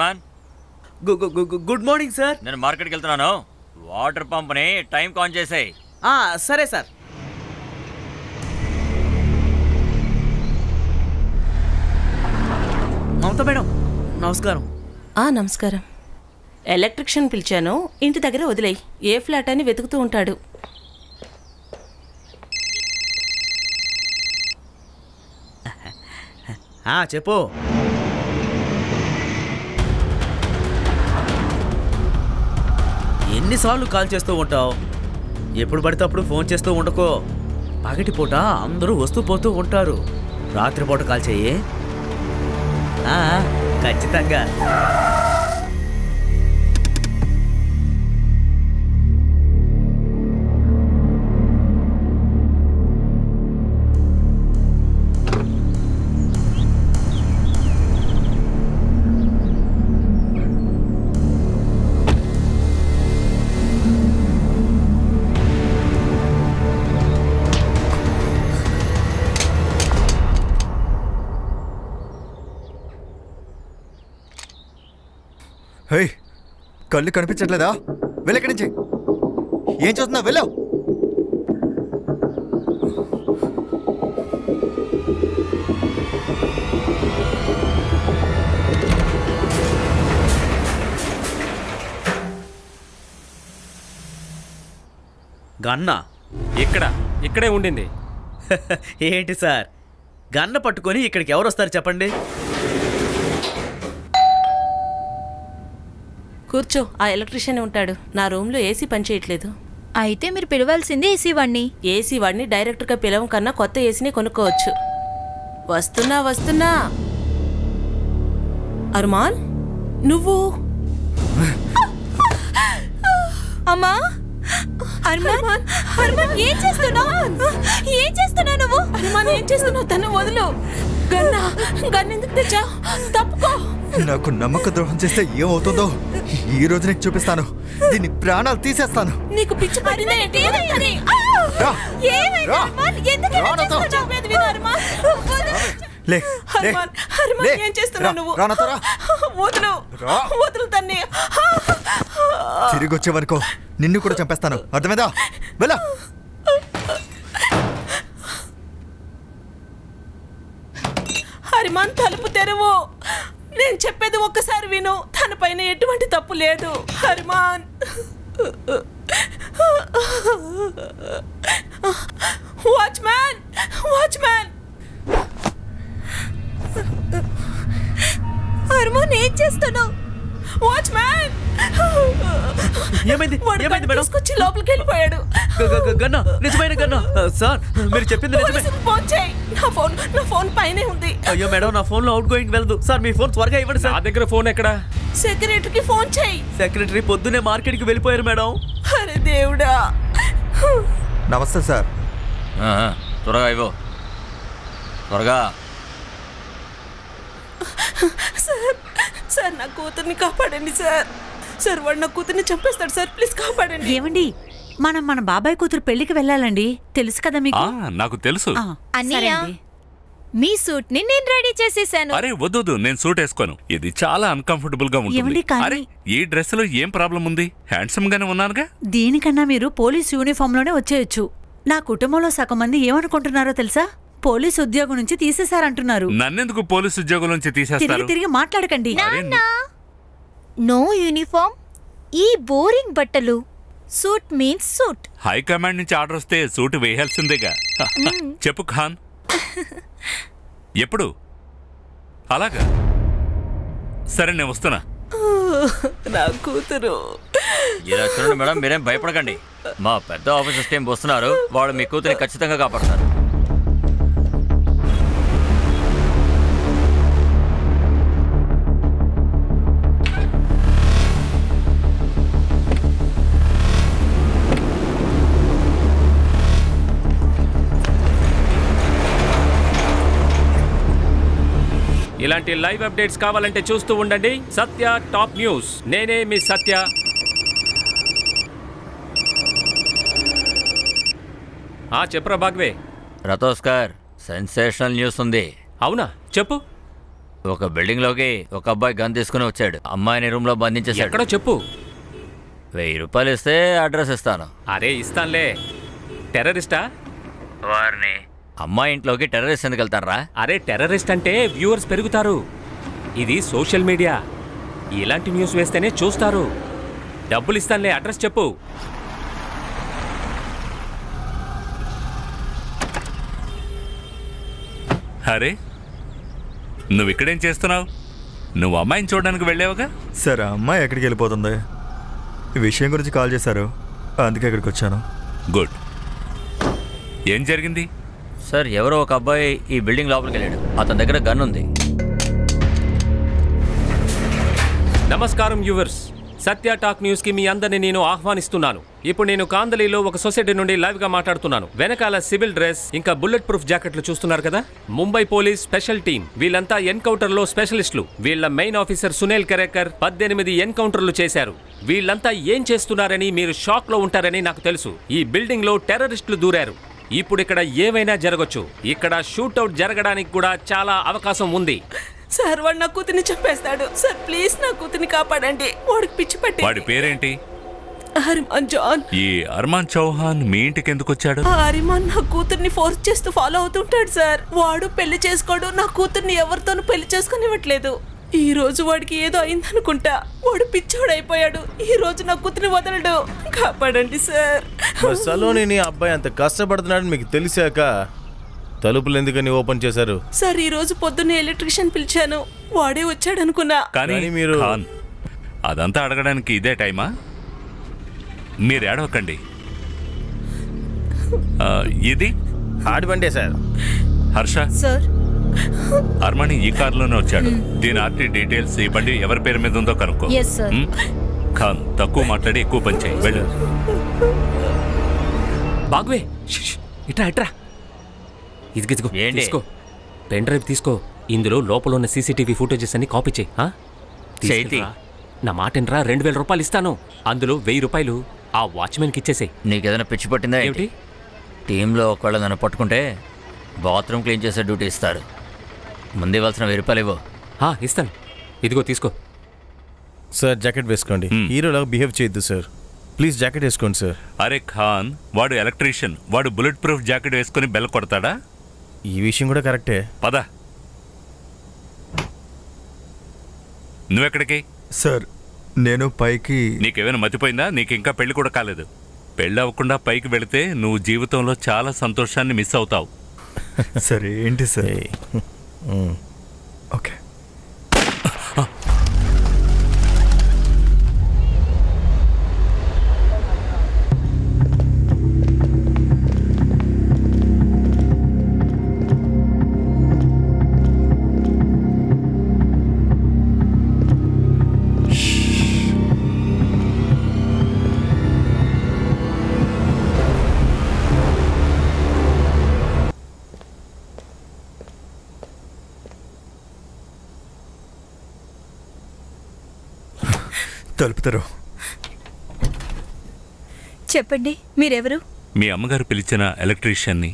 Watchman. Good morning sir. నేను మార్కెట్కి వెళ్తున్నాను. వాటర్ పంప్ని టైంకి ఆన్ చేసేయ్. సరే సార్. మమతా మేడం నమస్కారం. నమస్కారం. ఎలక్ట్రిషియన్ పిలిచాను, ఇంటి దగ్గర వదిలేయి. ఏ ఫ్లాట్ అని వెతుకుతూ ఉంటాడు. చెప్పు. ఎన్నిసార్లు కాల్ చేస్తూ ఉంటావు? ఎప్పుడు పడితే అప్పుడు ఫోన్ చేస్తూ ఉండకో. పగటిపూట అందరూ వస్తూ పోతూ ఉంటారు. రాత్రిపూట కాల్ చెయ్యి. ఖచ్చితంగా. కళ్ళు కనిపించట్లేదా? వెళ్ళక్కడి నుంచి. ఏం చూస్తున్నావు? వెళ్ళావు. గన్నా ఇక్కడే ఉండింది. ఏంటి సార్, గన్న పట్టుకొని ఇక్కడికి ఎవరు వస్తారు చెప్పండి? కూర్చో, ఆ ఎలక్ట్రీషియన్ ఉంటాడు. నా రూమ్లో ఏసీ పనిచేయట్లేదు. అయితే మీరు పిలవాల్సింది ఏసీ వాడిని. ఏసీ వాడిని డైరెక్ట్గా పిలవం కన్నా కొత్త ఏసీని కొనుక్కోవచ్చు. వస్తున్నా. అర్మాన్, నువ్వు? అమ్మా, అర్మాన్ ఏం చేస్తున్నావు? నువ్వు? అర్మాన్ ఏం చేస్తున్నావు? తను వదులు. గన్న ఎందుకు తెచ్చావు? తప్పుకో. నాకు నమ్మక ద్రోహం చేస్తే ఏమవుతుందో ఈ రోజు నీకు చూపిస్తాను. దీన్ని ప్రాణాలు తీసేస్తాను. నీకు పిచ్చి పడిందా? ఏం చేస్తున్నావు నువ్వు? వదులు తన్ని. తిరిగి వచ్చేవనుకో నిన్ను కూడా చంపేస్తాను. అర్థమైందా? వెళ్ళా. హరిమాన్, తలుపు తెరువు. నేను చెప్పేది ఒక్కసారి విను. తన పైన ఎటువంటి తప్పు లేదు. హరిమాన్, వాచ్మ్యాన్. హరిమాన్ ఏం చేస్తున్నావు? వాచ్మ్యాన్, ఏమైంది మేడం? తీసుకొచ్చి లోపలికి వెళ్ళిపోయాడు. గన్నా, నిజమైన గన్నా? సార్, మీరు చెప్పింది నిజమే. ఫోన్ చేయి. నా ఫోన్ పైనే ఉంది. అయ్యో మేడం, నా ఫోన్ లో అవుట్ గోయింగ్ వెళ్ళదు. సార్, మీ ఫోన్ త్వరగా ఇవ్వండి సార్. నా దగ్గర ఫోన్ ఎక్కడా? సెక్రటరీకి ఫోన్ చేయి. సెక్రటరీ పొద్దునే మార్కెట్ కి వెళ్ళిపోయారు మేడం. అరే దేవుడా. నమస్తే సార్. త్వరగా ఇవ్వు, త్వరగా. సార్, నా కూతుర్ని కాపాడండి సార్. వాడు నా కూతుర్ని చంపేస్తాడు సార్. ప్లీజ్ కాపాడండి. ఏమండి, మన బాబాయ్ కూతురు పెళ్లికి వెళ్ళాలండి. తెలుసు కదా మీకు? నాకు తెలుసు. అన్నయ్య, మీ సూట్ ని నేను రెడీ చేసేసాను. అరే వద్దు, నేను సూట్ వేసుకోను. ఇది చాలా అన్కంఫర్టబుల్ గా ఉంటుంది. అరే, ఈ డ్రెస్ లో ఏం ప్రాబ్లం ఉంది? హ్యాండ్సమ్ గానే ఉన్నానుగా. దీనికన్నా మీరు పోలీస్ యూనిఫామ్ లోనే వచ్చేయచ్చు. నా కుటుంబంలో సగం మంది ఏమనుకుంటున్నారో తెలుసా? పోలీస్ ఉద్యోగం నుంచి తీసేశారంటున్నారు. నన్నెందుకు పోలీస్ ఉద్యోగం నుంచి తీసేస్తారు? తిరిగి మాట్లాడకండి. నో యూనిఫామ్, ఈ బోరింగ్ బట్టలు. Suit means suit. హైకమాండ్ నుంచి ఆర్డర్ వస్తే సూట్ వేయాల్సిందేగా. చెప్పు ఖాన్. ఎప్పుడు? అలాగా, సరే నేను వస్తున్నా. నా కూతురు. ఇలా చూడండి మేడం, మీరేం భయపడకండి. మా పెద్ద ఆఫీసర్స్ టీం వస్తున్నారు. వాళ్ళు మీ కూతురిని ఖచ్చితంగా కాపాడతారు. ఇలాంటి లైవ్ అప్డేట్స్ కావాలంటే చూస్తూ ఉండండి సత్య టాప్ న్యూస్. నేనే మీ సత్య. చెప్పురా బాగ్వే. రతోస్కర్, సెన్సేషనల్ న్యూస్ ఉంది. అవునా? చెప్పు. ఒక బిల్డింగ్ లోకి ఒక అబ్బాయి గన్ తీసుకుని వచ్చాడు. అమ్మాయిని రూమ్ లో బంధించేసాడు. ఎక్కడో చెప్పు. 1000 రూపాయలు ఇస్తే అడ్రస్ ఇస్తాను. అరే ఇస్తానులే. టెర్రరిస్టా? వారిని అమ్మాయి ఇంట్లోకి టెర్రరిస్ట్ ఎందుకు వెళ్తారా? అరే టెర్రరిస్ట్ అంటే వ్యూవర్స్ పెరుగుతారు. ఇది సోషల్ మీడియా. ఇలాంటి న్యూస్ వేస్తేనే చూస్తారు. డబ్బులు ఇస్తానులే, అడ్రస్ చెప్పు. అరే నువ్వు ఇక్కడేం చేస్తున్నావు? నువ్వు అమ్మాయిని చూడడానికి వెళ్ళావుగా? సార్ ఆ అమ్మాయి ఎక్కడికి వెళ్ళిపోతుంది? ఈ విషయం గురించి కాల్ చేశారు, అందుకే ఇక్కడికి వచ్చాను. గుడ్. ఏం జరిగింది? సార్ ఎవరో ఒక అబ్బాయి ఈ బిల్డింగ్ లోపలికి వెళ్ళాడు. అతని దగ్గర గన్ ఉంది. నమస్కారం వ్యూవర్స్. సత్య టాక్ న్యూస్ కి మీ అందరిని నేను ఆహ్వానిస్తున్నాను. ఇప్పుడు నేను కాందలీలో ఒక సొసైటీ నుండి లైవ్ గా మాట్లాడుతున్నాను. వెనకాల సివిల్ డ్రెస్ ఇంకా బుల్లెట్ ప్రూఫ్ జాకెట్లు చూస్తున్నారు కదా. ముంబై పోలీస్ స్పెషల్ టీం, వీళ్ళంతా ఎన్కౌంటర్ లో స్పెషలిస్టులు. వీళ్ళ మెయిన్ ఆఫీసర్ సునీల్ కెరేకర్ 18 ఎన్కౌంటర్లు చేశారు. వీళ్ళంతా ఏం చేస్తున్నారని మీరు షాక్ లో ఉంటారని నాకు తెలుసు. ఈ బిల్డింగ్ లో టెర్రరిస్టులు దూరారు. ఇప్పుడు ఇక్కడ ఏమైనా జరగచ్చు. ఇక్కడ షూట్అవుట్ జరగడానికి కూడా చాలా అవకాశం ఉంది. సార్ వాడు నా కూతుర్ని చంపేస్తాడు. సార్ ప్లీజ్ నా కూతుర్ని కాపాడండి. వాడికి పిచ్చి పట్టి. వాడి పేరేంటి? అరిమాన్ జాన్. ఈ అర్మాన్ చౌహాన్ మీ ఇంటికి ఎందుకు వచ్చాడు? అరిమాన్ నా కూతుర్ని ఫోర్స్ చేస్తూ ఫాలో అవుతుంటాడు సార్. వాడు పెళ్లి చేసుకోడు. నా కూతుర్ని ఎవరితోనూ పెళ్లి చేసుకునివ్వట్లేదు. ఈ రోజు వాడికి ఏదో అయిందనుకుంటా. వాడు పిచ్చోడు అయిపోయాడు. ఈ రోజు నా కూతుర్ని వదలడు. కాపాడండి సార్. సలోని అబ్బాయి అంత కష్టపడుతున్నాడని మీకు తెలిసాక తలుపులు ఎందుకని ఓపెన్ చేశారు? సార్ ఈ రోజు పొద్దున్నే ఎలక్ట్రీషియన్ పిలిచాను, వాడే వచ్చాడు అనుకున్నా. కానీ మీరు అదంతా అడగడానికి ఇదే టైమా? మీరు ఏడవకండి. ఇది ఆడిబండే సార్. హర్ష సార్, అర్మాని ఈ కారులోనే వచ్చాడు. దీని ఆర్టీ డీటెయిల్స్ ఈ బండి ఎవరి పేరు మీద ఉందో కనుక్కో. ఖాన్ తక్కువ మాట్లాడి ఎక్కువ పని చేయి. వెళ్ళు. బాగువే ఇట్రా ఇట్రా. ఇదిగో తీసుకో, పెన్ డ్రైవ్ తీసుకో. ఇందులో లోపల ఉన్న సీసీటీవీ ఫుటేజెస్ అన్ని కాపీ చేయి. నా మాటనరా, 2000 రూపాయలు ఇస్తాను. అందులో 1000 రూపాయలు ఆ వాచ్మెన్కి ఇచ్చేసాయి. నీకేదైనా పిచ్చి పట్టిందా ఏమిటి? టీంలో ఒకవేళ నన్ను పట్టుకుంటే బాత్రూమ్ క్లీన్ చేసే డ్యూటీ ఇస్తారు. ముందు ఇవ్వాల్సిన 1000 రూపాయలు ఇవ్వు. ఇస్తాను. ఇదిగో తీసుకో. సార్ జాకెట్ వేసుకోండి. హీరోలాగా బిహేవ్ చేయొద్దు సార్. ప్లీజ్ జాకెట్ వేసుకోండి సార్. అరే ఖాన్, వాడు ఎలక్ట్రీషియన్. వాడు బుల్లెట్ ప్రూఫ్ జాకెట్ వేసుకుని బెల్ కొడతాడా? ఈ విషయం కూడా కరెక్టే. పద. నువ్వెక్కడికి? సార్ నేను పైకి. నీకేమైనా మతిపోయిందా? నీకు ఇంకా పెళ్లి కూడా కాలేదు. పెళ్ళి అవ్వకుండా పైకి వెళితే నువ్వు జీవితంలో చాలా సంతోషాన్ని మిస్ అవుతావు. సరే ఏంటి సార్? ఓకే. తలుపుతారు. చెప్పండి, మీరెవరు? మీ అమ్మగారు పిలిచిన ఎలక్ట్రీషియన్ని.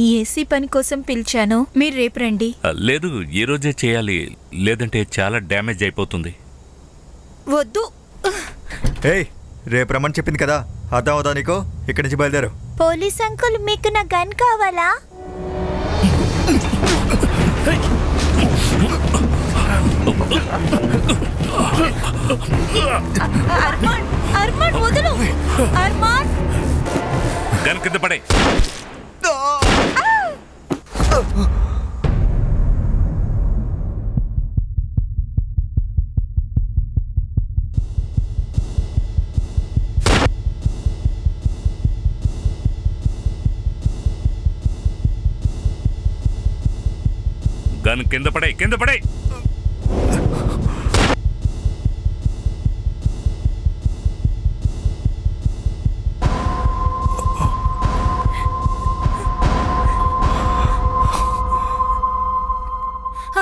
ఈ ఏసీ పని కోసం పిలిచాను. మీరు రేపు రండి. లేదు, ఈ రోజే చేయాలి, లేదంటే చాలా డ్యామేజ్ అయిపోతుంది. వద్దు. ఏయ్, రేపు రమ్మని చెప్పింది కదా, అర్థం అవుతా నీకు? ఇక్కడి నుంచి బయలుదేరు. పోలీస్ అంకుల్, మీకు నా గన్ కావాలా? అర్మాన్ వదులు. అర్మాన్ గన్ కింద పడే. గన్ కింద పడే, కింద పడే.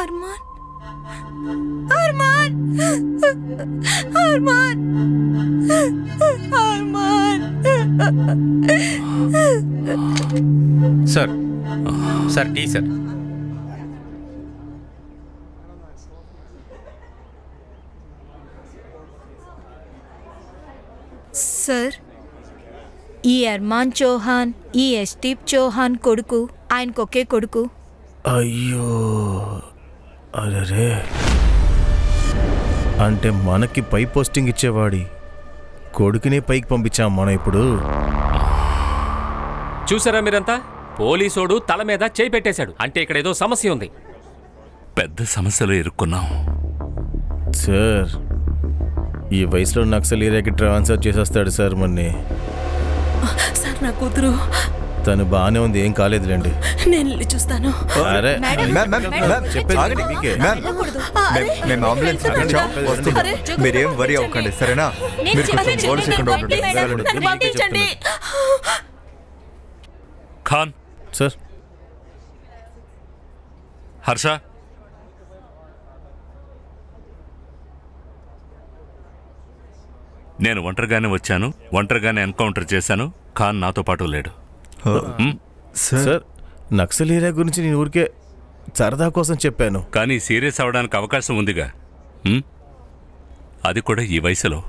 Armaan, Armaan, Armaan, Armaan. Sir, sir tea sir. Sir, ఈ అర్మాన్ చౌహాన్ ఈ ఎస్టీప్ చౌహాన్ కొడుకు. ఆయనకొకే కొడుకు. అయ్యో, అరే, అంటే మనకి పై పోస్టింగ్ ఇచ్చేవాడి కొడుకునే పైకి పంపించాం మనం ఇప్పుడు. చూసారా మీరంతా? పోలీసోడు తల మీద చేయి పెట్టేశాడు. అంటే ఇక్కడ ఏదో సమస్య ఉంది. పెద్ద సమస్యలో ఇరుక్కున్నాం సార్. ఈ వయసులో నక్సల్ ఏరియాకి ట్రాన్స్ఫర్ చేసేస్తాడు సార్ మన్ని. సార్, నా కూతురు తను బాగానే ఉంది, ఏం కాలేదులేండి. నేను వెళ్ళి చూస్తాను. అరే చెప్పేది మీకే. మేము అంబులెన్స్ పిలిచాం, వస్తున్నాం. మీరేం వరి అవ్వకండి, సరేనా? మీరు కొంచెం గోడ చేయకుండా ఉండండి. ఖాన్ సార్. హర్ష, నేను ఒంటరిగానే వచ్చాను, ఒంటరిగానే ఎన్కౌంటర్ చేశాను. ఖాన్ నాతో పాటు లేడు. సార్, నక్సల్ ఏరియా గురించి నేను ఊరికే సరదా కోసం చెప్పాను. కానీ సీరియస్ అవడానికి అవకాశం ఉందిగా, అది కూడా ఈ వయసులో.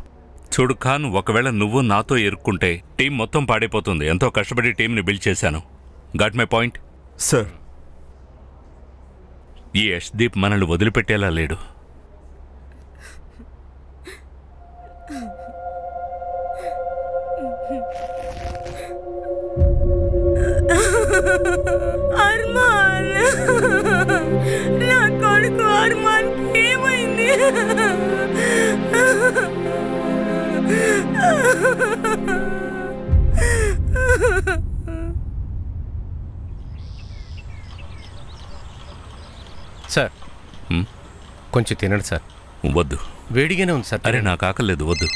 చూడు ఖాన్, ఒకవేళ నువ్వు నాతో ఇరుక్కుంటే టీం మొత్తం పాడైపోతుంది. ఎంతో కష్టపడి టీంని బిల్డ్ చేశాను. Got my point? సార్, ఈ యష్దీప్ మనల్ని వదిలిపెట్టేలా లేడు. అర్మాన్, నా కొడుకు అర్మాన్ ఏమైంది? సార్, కొంచెం తినండి సార్. వద్దు, వేడిగానే ఉంది సార్. అరే నాకు ఆకలేదు, వద్దు.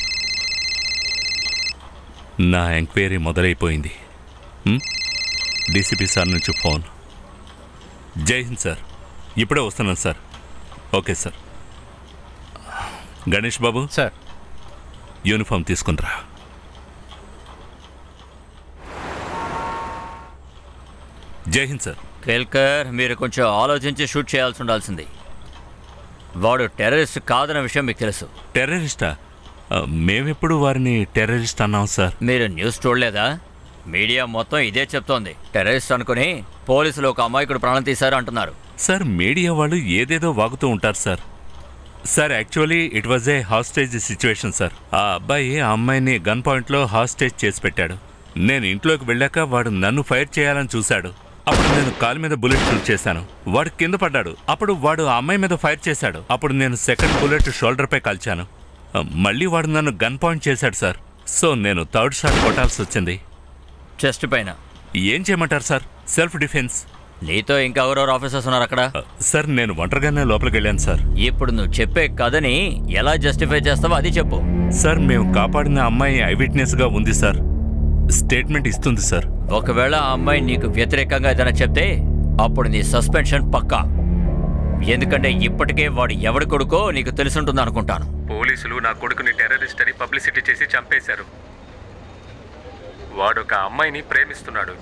నా ఎంక్వైరీ మొదలైపోయింది. డీసీపీ సార్ నుంచి ఫోన్. జై హింద్ సార్, ఇప్పుడే వస్తున్నాను sir. Okay sir. Ganesh Babu sir, uniform తీసుకునిరా. జై హింద్ సార్. కేల్కర్, మీరు కొంచెం ఆలోచించి షూట్ చేయాల్సి ఉండాల్సింది. వాడు టెర్రరిస్ట్ కాదన్న విషయం మీకు తెలుసు. టెర్రరిస్టా? మేమెప్పుడు వారిని టెర్రరిస్ట్ అన్నాం సార్. మీరు న్యూస్ చూడలేదా? మీడియా మొత్తం ఇదే చెప్తోంది. టెర్రరిస్ట్ అనుకుని పోలీసులు ఒక అమాయకుడు ప్రాణం తీశారు అంటున్నారు. సార్, మీడియా వాళ్ళు ఏదేదో వాగుతూ ఉంటారు sir. Sir, actually it was a hostage situation sir. ఆ అబ్బాయి ఆ అమ్మాయిని గన్ పాయింట్లో హాస్టేజ్ చేసి పెట్టాడు. నేను ఇంట్లోకి వెళ్ళాక వాడు నన్ను ఫైర్ చేయాలని చూశాడు. అప్పుడు నేను కాలు మీద బుల్లెట్ షూట్ చేశాను. వాడు కింద పడ్డాడు. అప్పుడు వాడు ఆ అమ్మాయి మీద ఫైర్ చేశాడు. అప్పుడు నేను సెకండ్ బుల్లెట్ షోల్డర్పై కాల్చాను. మళ్ళీ వాడు నన్ను గన్ పాయింట్ చేశాడు సార్. సో నేను థర్డ్ షాట్ కొట్టాల్సి వచ్చింది. చెస్ట్ పైన. ఏం చేయమంటారు సార్? Self defence. నీతో ఇంకా ఎవరెవరు ఆఫీసర్స్ ఉన్నారు అక్కడ? సార్, నేను ఒంటరిగానే లోపలికి వెళ్ళాను సార్. ఇప్పుడు నువ్వు చెప్పే కథని ఎలా జస్టిఫై చేస్తావో అది చెప్పు. సార్, మేము కాపాడిన అమ్మాయి ఐ విట్నెస్గా ఉంది సార్. స్టేట్మెంట్ ఇస్తుంది సార్. ఒకవేళ ఆ అమ్మాయి నీకు వ్యతిరేకంగా ఏదైనా చెప్తే అప్పుడు నీ సస్పెన్షన్ పక్కా. ఎందుకంటే ఇప్పటికే వాడు ఎవడి కొడుకో నీకు తెలుసుంటుంది అనుకుంటాను. పోలీసులు నా కొడుకుని టెర్రరిస్ట్ అని పబ్లిసిటీ చేసి చంపేశారు. వాడు ఒక అమ్మాయిని ప్రేమిస్తున్నాడు.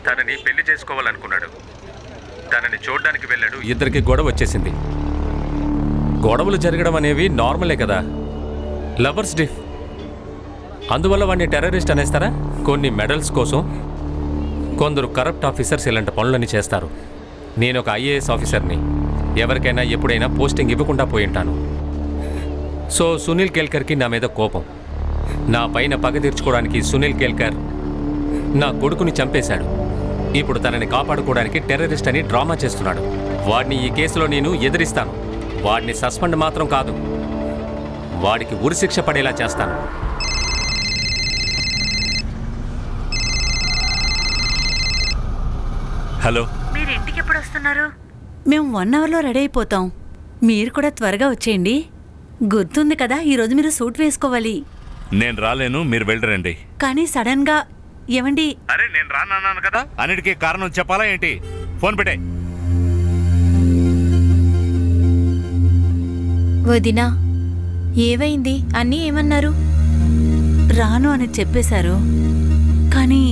తనని పెళ్లి చేసుకోవాలనుకున్నాడు. తనని చూడడానికి వెళ్ళాడు. ఇద్దరికి గొడవ వచ్చేసింది. గొడవలు జరగడం అనేవి నార్మలే కదా, లవర్స్ డిఫ్. అందువల్ల వాడిని టెర్రరిస్ట్ అనేస్తారా? కొన్ని మెడల్స్ కోసం కొందరు కరప్ట్ ఆఫీసర్స్ ఇలాంటి పనులని చేస్తారు. నేను ఒక ఐఏఎస్ ఆఫీసర్ని. ఎవరికైనా ఎప్పుడైనా పోస్టింగ్ ఇవ్వకుండా పోయి ఉంటాను. సో సునీల్ కేల్కర్కి నా మీద కోపం. నా పైన పగ తీర్చుకోవడానికి సునీల్ కేల్కర్ నా కొడుకుని చంపేశాడు. ఇప్పుడు తనని కాపాడుకోవడానికి టెర్రరిస్ట్ అని డ్రామా చేస్తున్నాడు. వాడిని ఈ కేసులో నేను ఎదిరిస్తాను. వాడిని సస్పెండ్ మాత్రం కాదు, వాడికి ఉరిశిక్ష పడేలా చేస్తాను. హలో, మీరు ఇంటికి ఎప్పుడు వస్తున్నారు? మేము 1 అవర్లో రెడీ అయిపోతాం. మీరు కూడా త్వరగా వచ్చేయండి. గుర్తుంది కదా, ఈరోజు మీరు సూట్ వేసుకోవాలి. నేను రాలేను, మీరు వెళ్ళరండి. కానీ సడన్ గా ఏమండి? అరే, నేను రానన్నాను కదా, అన్నిటికీ కారణం చెప్పాలా ఏంటి? ఫోన్ పెట్టే. వదినా, ఏవైంది? అన్నీ ఏమన్నారు? రాను అని చెప్పేశారు, కానీ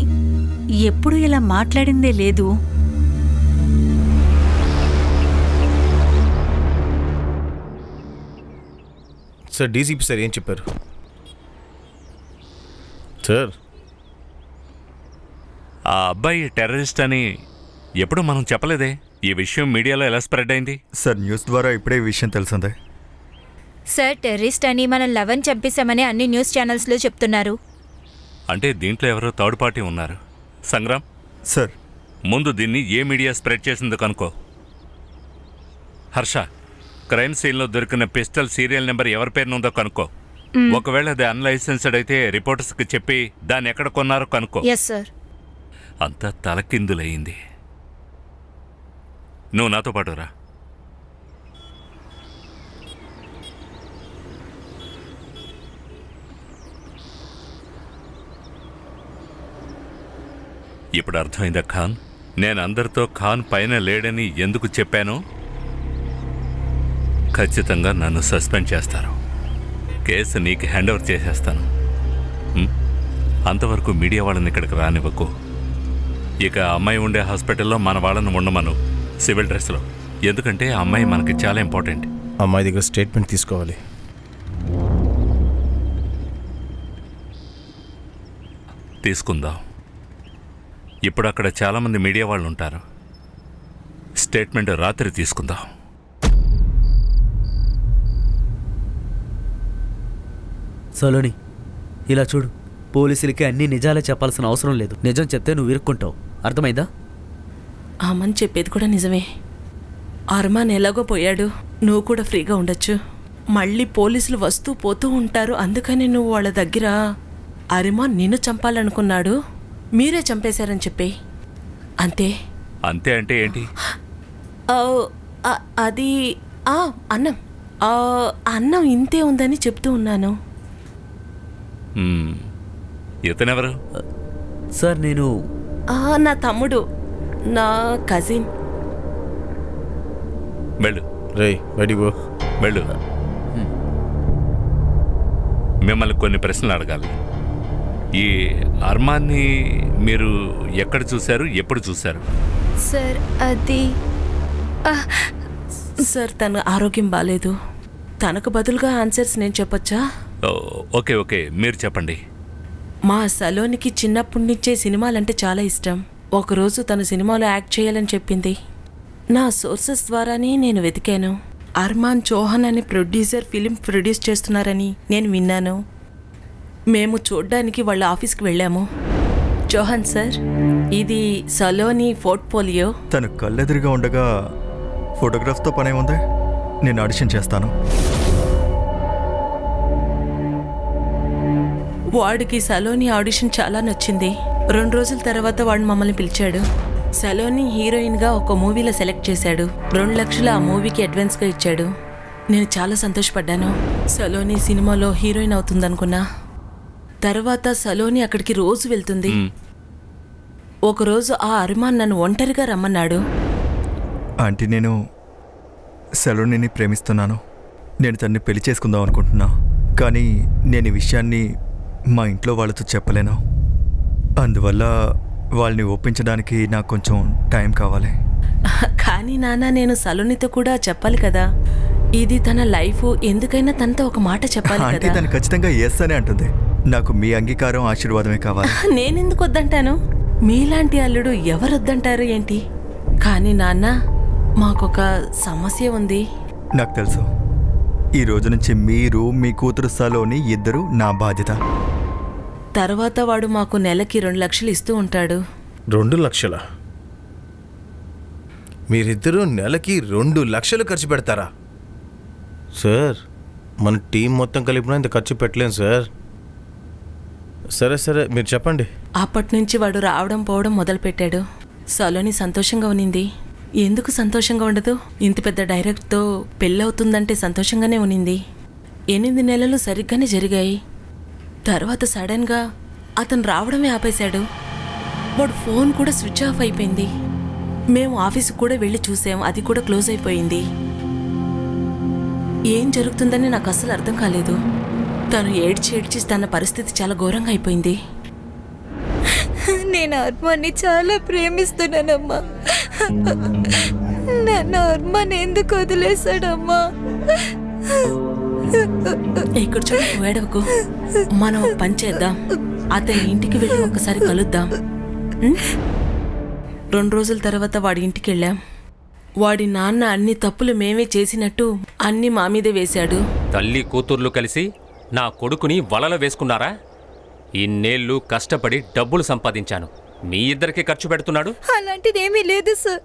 ఎప్పుడు ఇలా మాట్లాడిందే లేదు. సార్, డీసీపీ సార్ ఏం చెప్పారు? సార్ ఆ అబ్బాయి టెర్రరిస్ట్ అని ఎప్పుడు మనం చెప్పలేదే. ఈ విషయం మీడియాలో ఎలా స్ప్రెడ్ అయింది? సార్ న్యూస్ ద్వారా ఇప్పుడే ఈ విషయం తెలిసిందే. సార్ టెర్రరిస్ట్ అని మనం 11 చంపేశామని అన్ని న్యూస్ ఛానల్స్లో చెప్తున్నారు. అంటే దీంట్లో ఎవరో థర్డ్ పార్టీ ఉన్నారు. సంగ్రామ్ సార్, ముందు దీన్ని ఏ మీడియా స్ప్రెడ్ చేసిందో కనుక్కో. హర్ష, క్రైమ్ సీన్లో దొరికిన పిస్టల్ సీరియల్ నెంబర్ ఎవరి పేరునుందో కనుక్కో. ఒకవేళ అది అన్లైసెన్స్డ్ అయితే రిపోర్టర్స్కి చెప్పి దాన్ని ఎక్కడ కొన్నారో కనుక్కో. Yes sir. అంతా తలకిందులయ్యింది. నువ్వు నాతో పాటు రా. ఇప్పుడు అర్థమైందా ఖాన్? నేను అందరితో ఖాన్ పైన లేడని ఎందుకు చెప్పాను? ఖచ్చితంగా నన్ను సస్పెండ్ చేస్తారు. కేసు నీకు హ్యాండ్ ఓవర్ చేసేస్తాను. అంతవరకు మీడియా వాళ్ళని ఇక్కడికి రానివ్వకు. ఇక అమ్మాయి ఉండే హాస్పిటల్లో మన వాళ్ళని ఉండమను, సివిల్ డ్రెస్లో. ఎందుకంటే ఆ అమ్మాయి మనకి చాలా ఇంపార్టెంట్. అమ్మాయి దగ్గర స్టేట్మెంట్ తీసుకోవాలి. తీసుకుందాం. ఇప్పుడు అక్కడ చాలామంది మీడియా వాళ్ళు ఉంటారు. స్టేట్మెంట్ రాత్రి తీసుకుందాం. సలోని, ఇలా చూడు. పోలీసులకి అన్ని నిజాలే చెప్పాల్సిన అవసరం లేదు. నిజం చెప్తే నువ్వు ఇరుక్కుంటావు. అర్థమైందా? అమ్మని చెప్పేది కూడా నిజమే. అర్మాన్ ఎలాగో పోయాడు, నువ్వు కూడా ఫ్రీగా ఉండొచ్చు. మళ్ళీ పోలీసులు వస్తూ పోతూ ఉంటారు. అందుకని నువ్వు వాళ్ళ దగ్గర అర్మాన్ నిన్ను చంపాలనుకున్నాడు, మీరే చంపేశారని చెప్పే. అంతే. అంతే అంటే ఏంటి? అది అన్నం అన్నం ఇంతే ఉందని చెప్తూ ఉన్నాను. ఇతనెవరు? సార్ నేను నా తమ్ముడు, నా కజిన్. వెళ్ళు. రేయ్ బయటికి పో. వెళ్ళు. మిమ్మల్ని కొన్ని ప్రశ్నలు అడగాలి. ఈ అర్మాన్ని మీరు ఎక్కడ చూశారు, ఎప్పుడు చూశారు? సార్ అది సార్ తన ఆరోగ్యం బాగాలేదు. తనకు బదులుగా ఆన్సర్స్ నేను చెప్పొచ్చా? ఓకే ఓకే, మీరు చెప్పండి. మా సలోనికి చిన్నప్పటి నుంచే సినిమాలంటే చాలా ఇష్టం. ఒకరోజు తను సినిమాలో యాక్ట్ చేయాలని చెప్పింది. నా సోర్సెస్ ద్వారానే నేను వెతికాను. అర్మాన్ చౌహాన్ అనే ప్రొడ్యూసర్ ఫిలిం ప్రొడ్యూస్ చేస్తున్నారని నేను విన్నాను. మేము చూడ్డానికి వాళ్ళ ఆఫీస్కి వెళ్ళాము. చౌహాన్ సార్, ఇది సలోని పోర్ట్ఫోలియో. తను కళ్ళెదురుగా ఉండగా ఫోటోగ్రాఫ్తో పనేముంది? నేను ఆడిషన్ చేస్తాను. వాడికి సలోని ఆడిషన్ చాలా నచ్చింది. 2 రోజుల తర్వాత వాడు మమ్మల్ని పిలిచాడు. సలోని హీరోయిన్గా ఒక మూవీలో సెలెక్ట్ చేశాడు. 2 లక్షలు ఆ మూవీకి అడ్వాన్స్గా ఇచ్చాడు. నేను చాలా సంతోషపడ్డాను. సలోని సినిమాలో హీరోయిన్ అవుతుందనుకున్నా. తర్వాత సలోని అక్కడికి రోజు వెళ్తుంది. ఒకరోజు ఆ అర్మాన్ నన్ను ఒంటరిగా రమ్మన్నాడు. ఆంటీ, నేను సలోనిని ప్రేమిస్తున్నాను. నేను తన్ని పెళ్లి చేసుకుందాం అనుకుంటున్నా. కానీ నేను ఈ విషయాన్ని మా ఇంట్లో వాళ్ళతో చెప్పలేను. అందువల్ల వాళ్ళని ఒప్పించడానికి నాకు కొంచెం టైం కావాలి. కానీ నాన్న, నేను సలోనితో కూడా చెప్పాలి కదా. ఇది తన లైఫ్. ఎందుకైనా తనతో ఒక మాట చెప్పాలి ఆంటీ కదా. తను ఖచ్చితంగా ఎస్ అనే అంటుంది. నాకు మీ అంగీకారం, ఆశీర్వాదమే కావాలి. నేనెందుకు వద్దంటాను? మీలాంటి అల్లుడు ఎవరు వద్దంటారు ఏంటి? కానీ నాన్న, మాకొక సమస్య ఉంది. నాకు తెలుసు. ఈ రోజు నుంచి మీరు, మీ కూతురు సలోని ఇద్దరు నా బాధ్యత. తర్వాత వాడు మాకు నెలకి 2 లక్షలు ఇస్తూ ఉంటాడు. 2 లక్షలా? మీరిద్దరూ నెలకి 2 లక్షలు ఖర్చు పెడతారా? సార్, మన టీం మొత్తం కలిపినా ఇంత ఖర్చు పెట్టలేం సార్. సరే సరే, మీరు చెప్పండి. అప్పటి నుంచి వాడు రావడం పోవడం మొదలుపెట్టాడు. సలోని సంతోషంగా ఉన్నింది. ఎందుకు సంతోషంగా ఉండదు? ఇంత పెద్ద డైరెక్ట్తో పెళ్ళవుతుందంటే సంతోషంగానే ఉన్నింది. 8 నెలలు సరిగ్గానే జరిగాయి. తర్వాత సడన్గా అతను రావడమే ఆపేశాడు. వాడు ఫోన్ కూడా స్విచ్ ఆఫ్ అయిపోయింది. మేము ఆఫీసుకు కూడా వెళ్ళి చూసాం, అది కూడా క్లోజ్ అయిపోయింది. ఏం జరుగుతుందని నాకు అస్సలు అర్థం కాలేదు. తను ఏడ్చి తన పరిస్థితి చాలా ఘోరంగా అయిపోయింది. నేను అర్మాన్ని చాలా ప్రేమిస్తున్నానమ్మా. నన్ను అర్మాన్ ఎందుకు వదిలేశాడమ్మా? ఇక్కడ చూడు, ఏడవకు. మనం పని చేద్దాం. అతని ఇంటికి వెళ్ళి ఒక్కసారి కలుద్దాం. 2 రోజుల తర్వాత వాడి ఇంటికి వెళ్ళాం. వాడి నాన్న అన్ని తప్పులు మేమే చేసినట్టు అన్ని మా మీదే వేశాడు. తల్లి కూతుర్లు కలిసి నా కొడుకుని వలలో వేసుకున్నారా? ఇన్నేళ్ళు కష్టపడి డబ్బులు సంపాదించాను, మీ ఇద్దరికి ఖర్చు పెడుతున్నాడు. అలాంటిదేమీ లేదు సార్.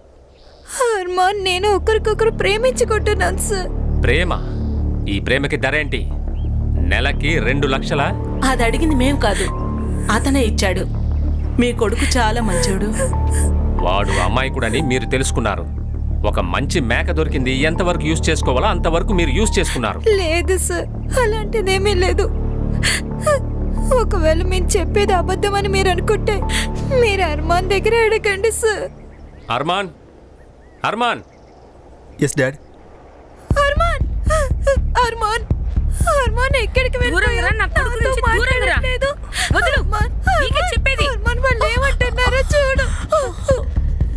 అర్మాన్ నేను ఒకరికొకరు ప్రేమించుకుంటున్నాను సార్. ప్రేమ? ఈ ప్రేమకి ధర ఏంటి? నెలకి 2 లక్షల? అది అడిగింది మేం కాదు, అతనే ఇచ్చాడు. మీ కొడుకు చాలా మంచోడు. వాడు అమాయకుడని మీరు తెలుసుకున్నారు. ఒక మంచి మేక దొరికింది, ఎంతవరకు యూజ్ చేసుకోవాలో అంతవరకు మీరు యూజ్ చేసుకున్నారు. లేదు సార్, అలాంటిదేమీ లేదు. ఒకవేళ మేము చెప్పేది అబద్ధమని మీరు అనుకుంటే మీరు అర్మాన్ దగ్గర అడగండి sir. Armaan, Armaan. Yes dad. Armaan, Armaan, Armaan ఎక్కడికి వెళ్ళారు? అర్మాన్ వాళ్ళు ఏమంటున్నారో చూడు.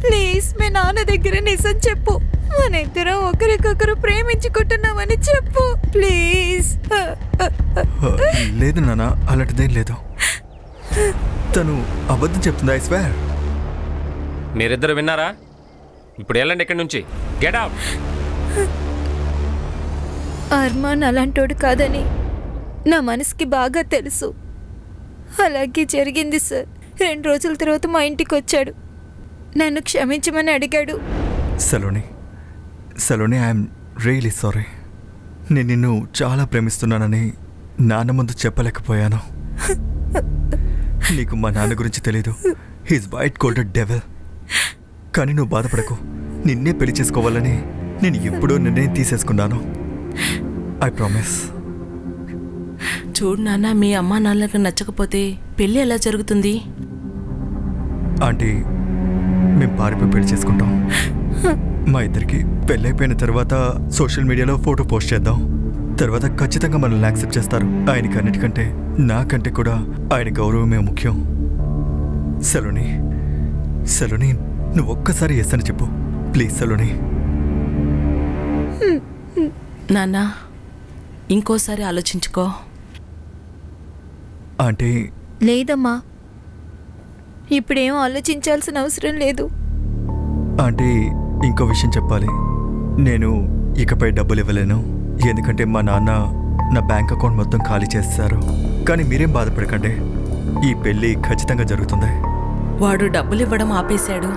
ప్లీజ్ మీ నాన్న దగ్గర నిజం చెప్పు. మన ఇద్దరం ఒకరికొకరు ప్రేమించుకుంటున్నామని చెప్పు ప్లీజ్. లేదు నాన్న, అలాంటిదేం లేదు. తను అబద్ధం చెప్తుందా? I swear. మీరిద్దరు విన్నారా? ఇప్పుడు వెళ్ళండి ఇక్కడి నుంచి. Get out. అర్మాన్ అలాంటోడు కాదని నా మనసుకి బాగా తెలుసు. అలాగే జరిగింది సార్. 2 రోజుల తర్వాత మా ఇంటికి వచ్చాడు. నన్ను క్షమించమని అడిగాడు. Saloni I'm really sorry. నేను నిన్ను చాలా ప్రేమిస్తున్నానని నాన్న ముందు చెప్పలేకపోయాను. నీకు మా నాన్న గురించి తెలీదు. He's white coldblooded devil. కానీ నువ్వు బాధపడకు. నిన్నే పెళ్లి చేసుకోవాలని నేను ఎప్పుడో నిర్ణయం తీసేసుకున్నాను. I promise. చూడు నాన్న, మీ అమ్మా నాన్నలకు నచ్చకపోతే పెళ్ళి ఎలా జరుగుతుంది? ఆంటీ, మేము పారిపోయి పెళ్లి చేసుకుంటాం. మా ఇద్దరికి పెళ్ళైపోయిన తర్వాత సోషల్ మీడియాలో ఫోటో పోస్ట్ చేద్దాం. తర్వాత ఖచ్చితంగా మనల్ని యాక్సెప్ట్ చేస్తారు. ఆయనకి అన్నిటికంటే నాకంటే కూడా ఆయన గౌరవమే ముఖ్యం. సలోని నువ్వు ఒక్కసారి ఎస్ అని చెప్పు ప్లీజ్. సలోని. నాన్న, ఇంకోసారి ఆలోచించుకో. ఆంటీ. లేదమ్మా, ఇప్పుడేం ఆలోచించాల్సిన అవసరం లేదు. ఆంటీ, ఇంకో విషయం చెప్పాలి. నేను ఇకపై డబ్బులు ఇవ్వలేను. ఎందుకంటే మా నాన్న నా బ్యాంక్ అకౌంట్ మొత్తం ఖాళీ చేస్తారు. కానీ మీరేం బాధపడకండి, ఈ పెళ్ళి ఖచ్చితంగా జరుగుతుంది. వాడు డబ్బులు ఇవ్వడం ఆపేశాడు.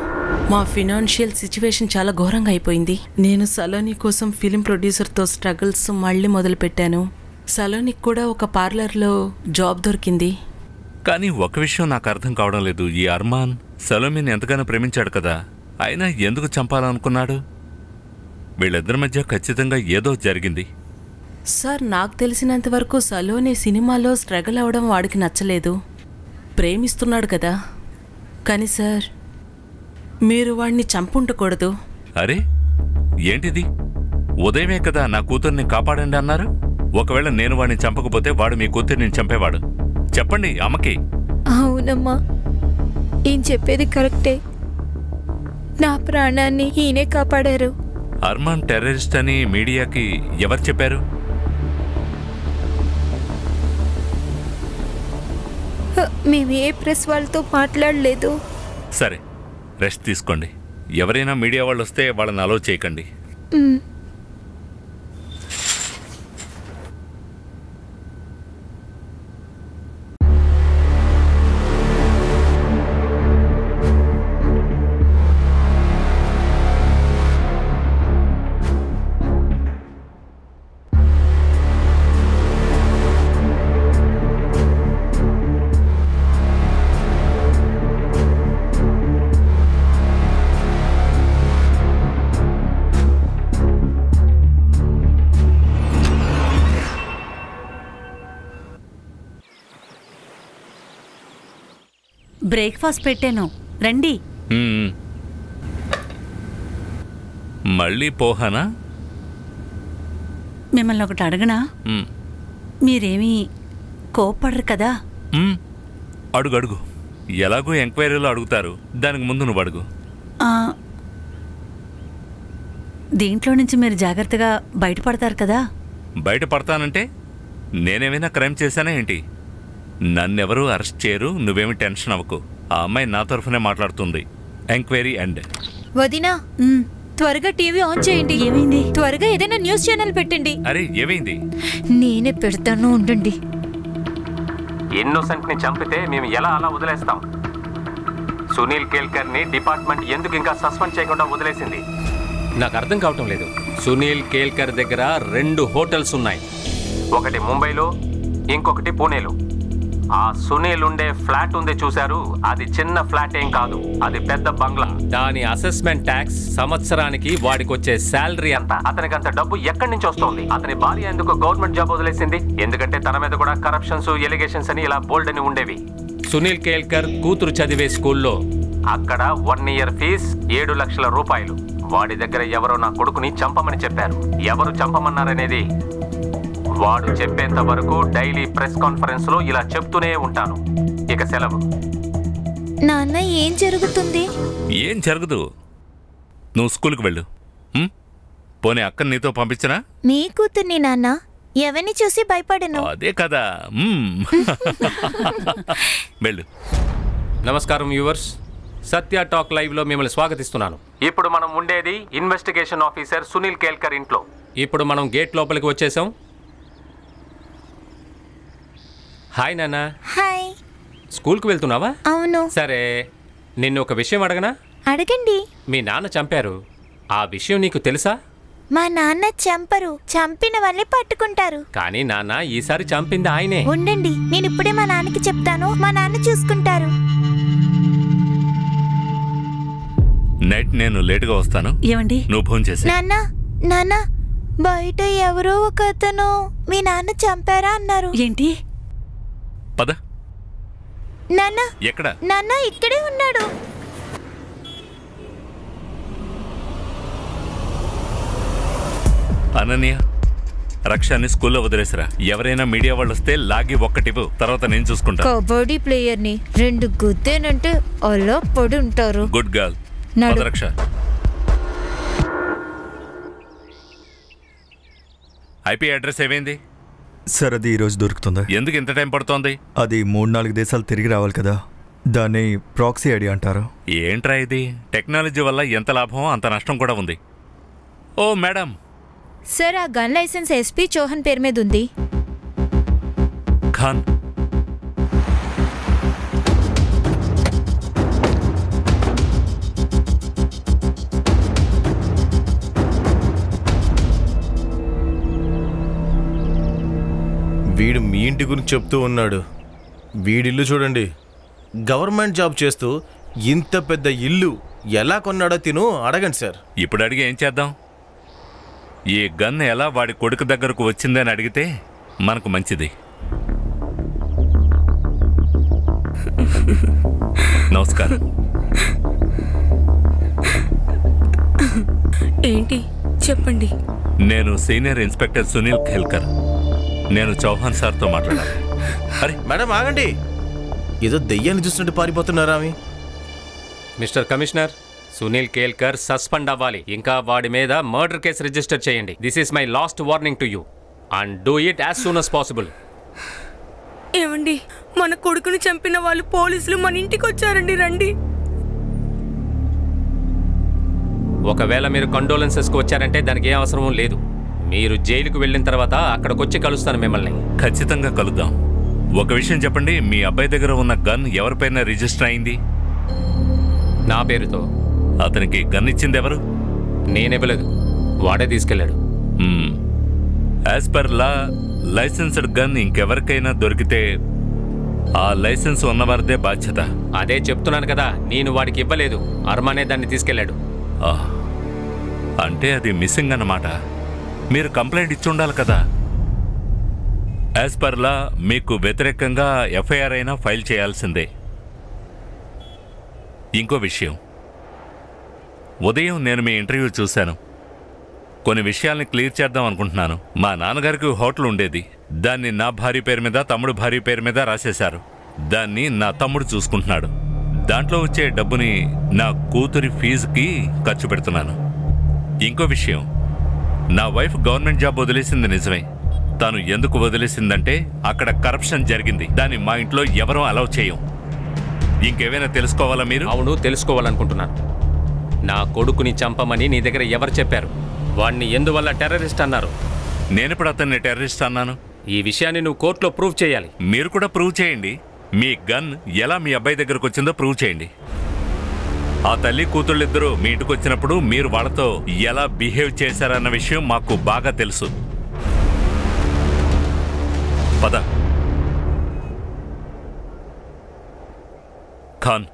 మా ఫినాన్షియల్ సిచ్యువేషన్ చాలా ఘోరంగా అయిపోయింది. నేను సలోని కోసం ఫిలిం ప్రొడ్యూసర్తో స్ట్రగుల్స్ మళ్ళీ మొదలుపెట్టాను. సలోనికి కూడా ఒక పార్లర్లో జాబ్ దొరికింది. కానీ ఒక విషయం నాకు అర్థం కావడం లేదు. ఈ అర్మాన్ సలోమిని ఎంతగానో ప్రేమించాడు కదా, అయినా ఎందుకు చంపాలనుకున్నాడు? వీళ్ళిద్దరి మధ్య ఖచ్చితంగా ఏదో జరిగింది. సార్, నాకు తెలిసినంత వరకు సలోని సినిమాలో స్ట్రగుల్ అవ్వడం వాడికి నచ్చలేదు. ప్రేమిస్తున్నాడు కదా. కానీ సార్, మీరు వాడిని చంపుంటకూడదు. అరే ఏంటిది? ఉదయమే కదా నా కూతుర్ని కాపాడండి అన్నారు. ఒకవేళ నేను వాడిని చంపకపోతే వాడు మీ కూతుర్ని చంపేవాడు. చెప్పండి అమ్మకి. అవునమ్మా, ఏం చెప్పేది కరెక్టే. నా ప్రాణాన్ని ఈయనే కాపాడారు. అర్మాన్ టెర్రరిస్ట్ అని మీడియాకి ఎవరు చెప్పారు? మేము ఏ ప్రెస్ వాళ్ళతో మాట్లాడలేదు. సరే, రెస్ట్ తీసుకోండి. ఎవరైనా మీడియా వాళ్ళు వస్తే వాళ్ళని అలో చేయకండి. బ్రేక్ఫాస్ట్ పెట్టాను, రండి. మళ్ళీ పోహానా? మిమ్మల్ని ఒకటి అడగనా? మీరేమీ కోప్పడరు కదా? అడుగు అడుగు. ఎలాగో ఎంక్వైరీలో అడుగుతారు, దానికి ముందు నువ్వు అడుగు. దీంట్లో నుంచి మీరు జాగ్రత్తగా బయటపడతారు కదా? బయటపడతానంటే నేనేమైనా క్రైమ్ చేశానా ఏంటి? నన్నెవరూ అరెస్ట్ చేయరు, నువ్వేమి టెన్షన్ అవ్వకు. ఆ అమ్మాయి నా తరఫునే మాట్లాడుతుంది. Enquiry end. వదినా, త్వరగా టీవీ ఆన్ చేయండి. ఏమైంది? త్వరగా ఏదైనా న్యూస్ ఛానల్ పెట్టండి. అరే ఏమైంది? నేనే పెడతాను, ఉండండి. ఇన్నోసెంట్ ని చంపితే మేము ఎలా అలా వదిలేస్తాం? సునీల్ కేల్కర్ ని డిపార్ట్మెంట్ ఎందుకు ఇంకా సస్పెండ్ చేయకుండా వదిలేసింది? నాకు అర్థం కావటం లేదు. సునీల్ కేల్కర్ దగ్గర 2 హోటల్స్ ఉన్నాయి. ఒకటి ముంబైలో, ఇంకొకటి పూణేలో. ఆ సునీల్ ఉండే ఫ్లాట్ ఉంది చూశారు, అది చిన్న ఫ్లాట్ ఏం కాదు, అది పెద్ద బంగ్లా. దాని అసెస్మెంట్ ట్యాక్స్ సంవత్సరానికి వాడికి వచ్చే శాలరీ అంత. అతనికి అంత డబ్బు ఎక్కడి నుంచి వస్తుంది? అతని భార్య ఎందుకు గవర్నమెంట్ జాబ్ వదిలేసింది? ఎందుకంటే తన మీద కూడా కరప్షన్స్, ఎలిగేషన్స్ అని ఇలా బోల్డ్ అని ఉండేవి. సునీల్ కేల్కర్ కూతురు చదివే స్కూల్లో అక్కడ 1 ఇయర్ ఫీజ్ 7 లక్షల రూపాయలు. వాడి దగ్గర ఎవరో నా కొడుకుని చంపమని చెప్పారు. ఎవరు చంపమన్నారనేది వాడు చెప్పేంత వరకు డైలీ ప్రెస్ కాన్ఫరెన్స్ లో ఇలా చెప్తూనే ఉంటాను. ఇక సెలవు. నాన్న, ఏం జరుగుతుంది? ఏం జరగదు, నువ్వు స్కూల్కి వెళ్ళు. పోనీ అక్కని నీతో పంపించనా? మీ కూతుర్ని నాన్న, ఎవరిని చూసి భయపడను. అదే కదా. వెళ్ళు. నమస్కారం వ్యూవర్స్, సత్య టాక్ లైవ్ లో మిమ్మల్ని స్వాగతిస్తున్నాను. ఇప్పుడు మనం ఉండేది ఇన్వెస్టిగేషన్ ఆఫీసర్ సునీల్ కేల్కర్ ఇంట్లో. ఇప్పుడు మనం గేట్ లోపలికి వచ్చేసాం. హాయ్ నాన్న. హాయ్. స్కూల్కి వెళ్తున్నావా? అవును. సరే, నిన్ను ఒక విషయం అడగనా? అడగండి. మీ నాన్న చంపారు, ఆ విషయం నీకు తెలుసా? మా నాన్న చంపరు, చంపిన వాళ్ళని పట్టుకుంటారు. కానీ నాన్న, ఈసారి చంపింది ఆయనే. ఉండండి, నేను ఇప్పుడే మా నాన్నకి చెప్తాను, మా నాన్న చూసుకుంటారు. నైట్ నేను లేటుగా వస్తాను. ఏమండి? నువ్వు ఫోన్ చేసి. నాన్న, నాన్న, బయట ఎవరో ఒక అతను మీ నాన్న చంపారా అన్నారు. ఏంటి? పద. నాన్న. ఎక్కడ? నాన్న ఇక్కడే ఉన్నాడు. అనన్య, రక్షాన్ని స్కూల్లో వదిలేసిరా. ఎవరైనా మీడియా వాళ్ళు వస్తే లాగి ఒక్కటివ్వు, తర్వాత నేను చూసుకుంటా. కబడ్డీ ప్లేయర్ని 2 గుద్దేనంటే అలా పడి ఉంటారు. Good girl. రక్ష. ఐపీ అడ్రస్ ఏమైంది? సార్, అది ఈరోజు దొరుకుతుందా? ఎందుకు ఇంత టైం పడుతోంది? అది 3-4 దేశాలు తిరిగి రావాలి కదా, దాన్ని ప్రాక్సీ ఐడి అంటారు. ఏంట్రా ఇది? టెక్నాలజీ వల్ల ఎంత లాభమో అంత నష్టం కూడా ఉంది. ఓ మేడం. సార్, ఆ గన్ లైసెన్స్ ఎస్పీ చౌహాన్ పేరు మీద ఉంది. ఖాన్. వీడు మీ ఇంటి గురించి చెప్తూ ఉన్నాడు. వీడిల్లు చూడండి, గవర్నమెంట్ జాబ్ చేస్తూ ఇంత పెద్ద ఇల్లు ఎలా కొన్నాడో తిను అడగండి సార్. ఇప్పుడు అడిగి ఏం చేద్దాం? ఈ గన్ ఎలా వాడి కొడుకు దగ్గరకు వచ్చిందని అడిగితే మనకు మంచిది. నమస్కారం. ఏంటి చెప్పండి. నేను సీనియర్ ఇన్స్పెక్టర్ సునీల్ ఖేల్కర్. నేను చౌహాన్ సార్తో మాట్లాడాలి. అరే మేడం, ఆగండి. ఏదో దెయ్యాన్ని చూసినట్టు పారిపోతున్నారా? Mister commissioner, Sunil Kelkar suspend అవ్వాలి. ఇంకా వాడి మీద మర్డర్ కేసు రిజిస్టర్ చేయండి. This is my last warning to you and do it as soon as possible. ఏమండి, మన కొడుకుని చంపిన వాళ్ళు పోలీసులు మన ఇంటికి వచ్చారండి, రండి. ఒకవేళ మీరు కండోలెన్సెస్కి వచ్చారంటే దానికి ఏ అవసరం లేదు. మీరు జైలుకు వెళ్ళిన తర్వాత అక్కడికి వచ్చి కలుస్తాను మిమ్మల్ని. ఖచ్చితంగా కలుద్దాం. ఒక విషయం చెప్పండి, మీ అబ్బాయి దగ్గర ఉన్న గన్ ఎవరిపైన రిజిస్టర్ అయింది? నా పేరుతో. అతనికి గన్ ఇచ్చింది ఎవరు? నేనివ్వలేదు, వాడే తీసుకెళ్ళాడు. As per law, licensed gun ఇంకెవరికైనా దొరికితే ఆ లైసెన్స్ ఉన్నవారిదే బాధ్యత. అదే చెప్తున్నాను కదా, నేను వాడికి ఇవ్వలేదు. అర్మానే దాన్ని తీసుకెళ్ళాడు. అంటే అది మిస్సింగ్ అన్నమాట. మీరు కంప్లైంట్ ఇచ్చి ఉండాలి కదా. యాజ్ పర్ లా మీకు వ్యతిరేకంగా ఎఫ్ఐఆర్ అయినా ఫైల్ చేయాల్సిందే. ఇంకో విషయం, ఉదయం నేను మీ ఇంటర్వ్యూ చూశాను. కొన్ని విషయాల్ని క్లియర్ చేద్దాం అనుకుంటున్నాను. మా నాన్నగారికి హోటల్ ఉండేది. దాన్ని నా భార్య పేరు మీద, తమ్ముడు భార్య పేరు మీద రాసేశారు. దాన్ని నా తమ్ముడు చూసుకుంటున్నాడు. దాంట్లో వచ్చే డబ్బుని నా కూతురి ఫీజుకి ఖర్చు పెడుతున్నాను. ఇంకో విషయం, నా వైఫ్ గవర్నమెంట్ జాబ్ వదిలేసింది నిజమే. తను ఎందుకు వదిలేసిందంటే అక్కడ కరప్షన్ జరిగింది. దాన్ని మా ఇంట్లో ఎవరూ అలౌ చేయం. ఇంకేమైనా తెలుసుకోవాలా మీరు? అవును, తెలుసుకోవాలనుకుంటున్నాను. నా కొడుకుని చంపమని నీ దగ్గర ఎవరు చెప్పారు? వాణ్ణి ఎందువల్ల టెర్రరిస్ట్ అన్నారు? నేనెప్పుడు అతన్ని టెర్రరిస్ట్ అన్నాను? ఈ విషయాన్ని నువ్వు కోర్టులో ప్రూవ్ చేయాలి. మీరు కూడా ప్రూవ్ చేయండి. మీ గన్ ఎలా మీ అబ్బాయి దగ్గరకు వచ్చిందో ప్రూవ్ చేయండి. ఆ తల్లి కూతుళ్ళిద్దరూ మీ ఇంటికి వచ్చినప్పుడు మీరు వాళ్ళతో ఎలా బిహేవ్ చేశారన్న విషయం మాకు బాగా తెలుసు. పద. ఖాన్,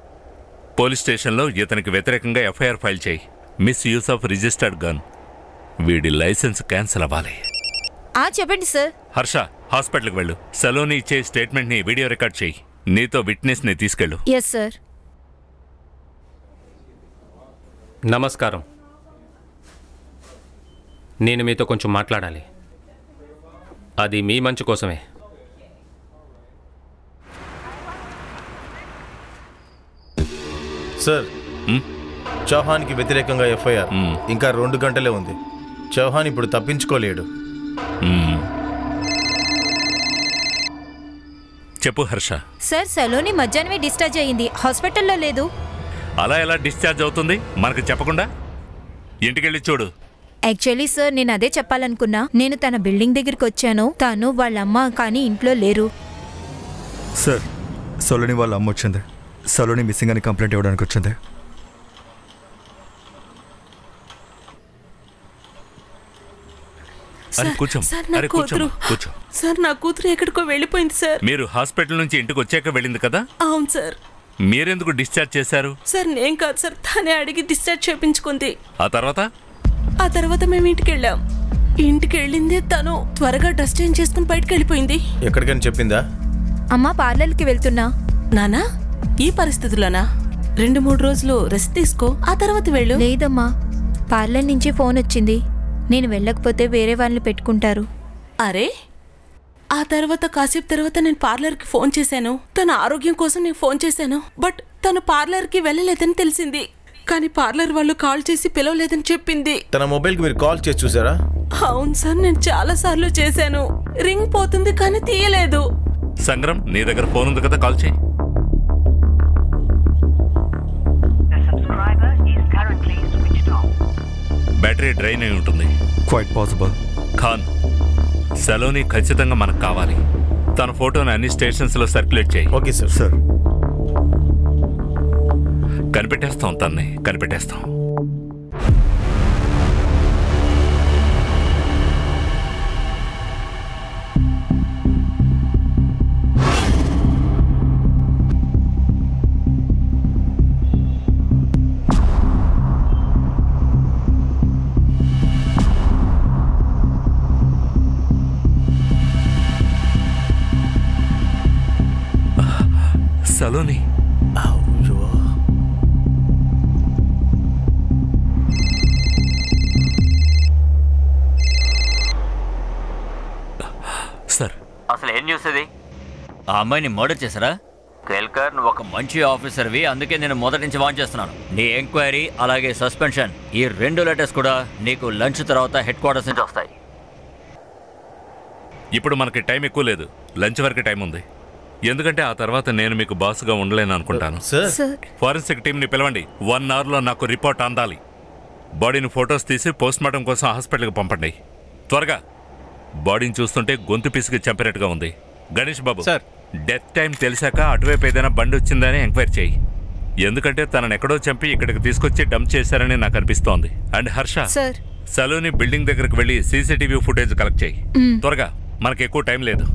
పోలీస్ స్టేషన్లో ఇతనికి వ్యతిరేకంగా ఎఫ్ఐఆర్ ఫైల్ చేయి. Miss use of registered gun. వీడి లైసెన్స్ క్యాన్సిల్ అవ్వాలి. చెప్పండి సార్. హర్ష, హాస్పిటల్కి వెళ్ళు. సలోని ఇచ్చే స్టేట్మెంట్ని వీడియో రికార్డ్ చేయి. నీతో విట్నెస్ని తీసుకెళ్ళు. Yes sir. నమస్కారం. నేను మీతో కొంచెం మాట్లాడాలి. అది మీ మంచి కోసమే. సార్, చౌహాన్కి వ్యతిరేకంగా ఎఫ్ఐఆర్ ఇంకా 2 గంటలే ఉంది. చౌహాన్ ఇప్పుడు తప్పించుకోలేడు. చెప్పు హర్ష. సార్, సలోని మధ్యాహ్నమే డిశ్చార్జ్ అయ్యింది, హాస్పిటల్లో లేదు. అలా ఎలా డిశ్చార్జ్ అవుతుంది మనకు చెప్పకుండా? ఇంటికెళ్ళి చూడు. యాక్చువల్లీ సార్, నేను అదే చెప్పాలనుకున్నా. నేను తన బిల్డింగ్ దగ్గరికి వచ్చాను. తను వాళ్ళమ్మ కానీ ఇంట్లో లేరు. సార్, సలోని వాళ్ళ అమ్మ వచ్చింది. సలోని మిస్సింగ్ అని కంప్లైంట్ ఇవ్వడానికి వచ్చింది. సార్, నా కూతురు ఎక్కడికో వెళ్ళిపోయింది సార్. మీరు హాస్పిటల్ నుంచి ఇంటికి వచ్చాక వెళ్ళింది కదా? అవును సార్. మీరెందుకు డిశ్చార్జ్ చేశారు? సార్, నేను కాదు సార్, తనే అడిగి డిశ్చార్జ్ చేయించుకుంది. ఆ తర్వాత మేము ఇంటికి వెళ్ళాం. ఇంటికి వెళ్ళిందే తను త్వరగా డ్రెస్ చేంజ్ చేసుకుని బయటకు వెళ్ళిపోయింది. ఎక్కడికని చెప్పిందా? అమ్మా, పార్లర్కి వెళ్తున్నా. నానా, ఈ పరిస్థితుల్లోనా? 2-3 రోజులు రెస్ట్ తీసుకో, ఆ తర్వాత వెళ్ళు. లేదమ్మా, పార్లర్ నుంచి ఫోన్ వచ్చింది. నేను వెళ్ళకపోతే వేరే వాళ్ళని పెట్టుకుంటారు. అరే, ఆ తర్వాత కాసేపు తర్వాత నేను పార్లర్కి ఫోన్ చేశాను. తన ఆరోగ్యం కోసం నేను ఫోన్ చేశాను. బట్ తను పార్లర్కి వెళ్ళలేదని తెలిసింది. కానీ పార్లర్ వాళ్ళు కాల్ చేసి పిలవలేదని చెప్పింది. తన మొబైల్కి మీరు కాల్ చేసి చూసారా? అవును సార్, నేను చాలా సార్లు చేశాను. రింగ్ పోతుంది కానీ తీయలేదు. సంగ్రం, నీ దగ్గర ఫోన్ ఉంది కదా, కాల్ చేయి. బ్యాటరీ డ్రైన్ అయి ఉంటుంది. Quite possible. ఖాన్, సలోని ఖచ్చితంగా మనకు కావాలి. తన ఫోటోని అన్ని స్టేషన్స్లో సర్క్యులేట్ చేయి. Okay sir. సార్, కనిపెట్టేస్తాం, తన్ని కనిపెట్టేస్తాం. సలోని, సార్, అసలు ఏం న్యూస్ ఇది? ఆ అమ్మాయిని మర్డర్ చేశారా? కేల్కర్, నువ్వు ఒక మంచి ఆఫీసర్వి, అందుకే నేను మొదటి నుంచి వాన్ చేస్తున్నాను. నీ ఎంక్వైరీ అలాగే సస్పెన్షన్, ఈ 2 లెటర్స్ కూడా నీకు లంచ్ తర్వాత హెడ్ క్వార్టర్స్ నుంచి వస్తాయి. ఇప్పుడు మనకి టైం ఎక్కువ లేదు, లంచ్ వరకు టైం ఉంది. ఎందుకంటే ఆ తర్వాత నేను మీకు బాస్గా ఉండలేను అనుకుంటాను. ఫారెన్సిక్ టీంని పిలవండి. 1 అవర్లో నాకు రిపోర్ట్ అందాలి. బాడీని ఫొటోస్ తీసి పోస్ట్మార్టం కోసం హాస్పిటల్కి పంపండి త్వరగా. బాడీని చూస్తుంటే గొంతు పిసికి చంపినట్టుగా ఉంది. గణేష్ బాబు, డెత్ టైం తెలిసాక అటువైపు ఏదైనా బండి వచ్చిందని ఎంక్వైరీ చేయి. ఎందుకంటే తనను ఎక్కడో చంపి ఇక్కడికి తీసుకొచ్చి డంప్ చేశారని నాకు అనిపిస్తోంది. అండ్ హర్ష, సలోని బిల్డింగ్ దగ్గరకు వెళ్ళి సీసీటీవీ ఫుటేజ్ కలెక్ట్ చేయి త్వరగా, మనకి ఎక్కువ టైం లేదు.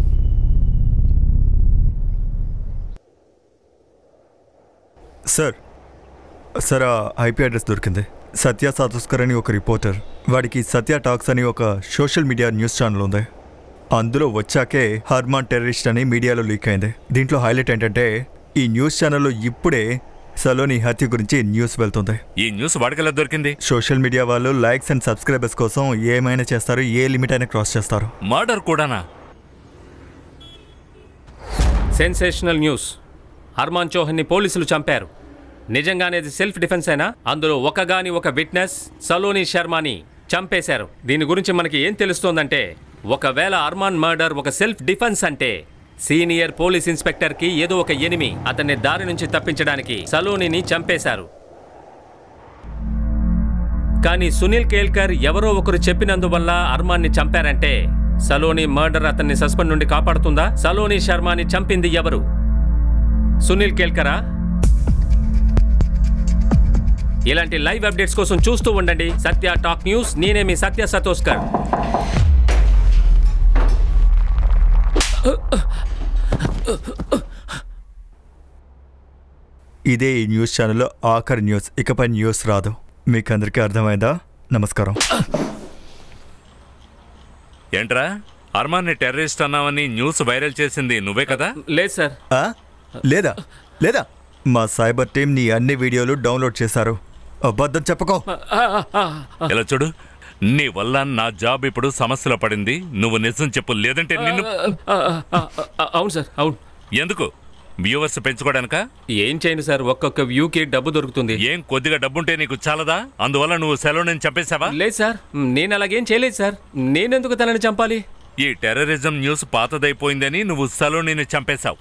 సార్, ఆ ఐపీ అడ్రస్ దొరికింది. సత్య సాతుస్కర్ అని ఒక రిపోర్టర్, వాడికి సత్య టాక్స్ అని ఒక సోషల్ మీడియా న్యూస్ ఛానల్ ఉంది. అందులో వచ్చాకే హర్మాన్ టెర్రరిస్ట్ అని మీడియాలో లీక్ అయింది. దీంట్లో హైలైట్ ఏంటంటే ఈ న్యూస్ ఛానల్లో ఇప్పుడే సలోని హత్య గురించి న్యూస్ వెళ్తుంది. ఈ న్యూస్ వాడికెలా దొరికింది? సోషల్ మీడియా వాళ్ళు లైక్స్ అండ్ సబ్స్క్రైబర్స్ కోసం ఏమైనా చేస్తారు, ఏ లిమిట్ అయినా క్రాస్ చేస్తారు. మర్డర్ కూడానా? Sensational news. హర్మాన్ చౌహాన్ని పోలీసులు చంపారు. నిజంగానే ఇది సెల్ఫ్ డిఫెన్స్ అయినా అందులో ఒక విట్నెస్ సలోని శర్మని చంపేశారు. దీని గురించి మనకి ఏం తెలుస్తోందంటే ఒకవేళ అర్మాన్ మర్డర్ ఒక సెల్ఫ్ డిఫెన్స్ అంటే సీనియర్ పోలీస్ ఇన్స్పెక్టర్కి ఏదో ఒక ఎనిమి అతన్ని దారి నుంచి తప్పించడానికి సలోనిని చంపేశారు. కానీ సునీల్ కేల్కర్ ఎవరో ఒకరు చెప్పినందువల్ల అర్మాన్ని చంపారంటే సలోని మర్డర్ అతన్ని సస్పెండ్ నుండి కాపాడుతుందా? సలోని శర్మని చంపింది ఎవరు? సునీల్ కేల్కరా? ఇలాంటి లైవ్ అప్డేట్స్ కోసం చూస్తూ ఉండండి సత్య టాక్ న్యూస్. నేనే మీ సత్య సతోష్కర్. ఇదే ఈ న్యూస్ ఛానల్లో ఆఖరి న్యూస్. ఇకపై న్యూస్ రాదు. మీకు అందరికీ అర్థమైందా? నమస్కారం. ఏంట్రా అర్మాన్ని టెర్రరిస్ట్ అన్నావని న్యూస్ వైరల్ చేసింది నువ్వే కదా? లేదు సార్. లేదా లేదా మా సైబర్ టీం నీ అన్ని వీడియోలు డౌన్లోడ్ చేశారు. అబద్ధం చెప్పుకో. ఇలా చూడు, నీ వల్ల నా జాబ్ ఇప్పుడు సమస్యలో పడింది. నువ్వు నిజం చెప్పు, లేదంటే నిన్ను. అవును సార్, అవును. ఎందుకు? వ్యూవర్స్ పెంచుకోవడానికా? ఏం చేయను సార్, ఒక్కొక్క వ్యూకి డబ్బు దొరుకుతుంది. ఏం కొద్దిగా డబ్బుంటే నీకు చాలదా? అందువల్ల నువ్వు సెలవుని చంపేశావా? లేదు సార్, నేను అలాగేం చేయలేదు సార్. నేనెందుకు తనని చంపాలి? ఈ టెర్రరిజం న్యూస్ పాతదైపోయిందని నువ్వు సలోనిని చంపేశావు.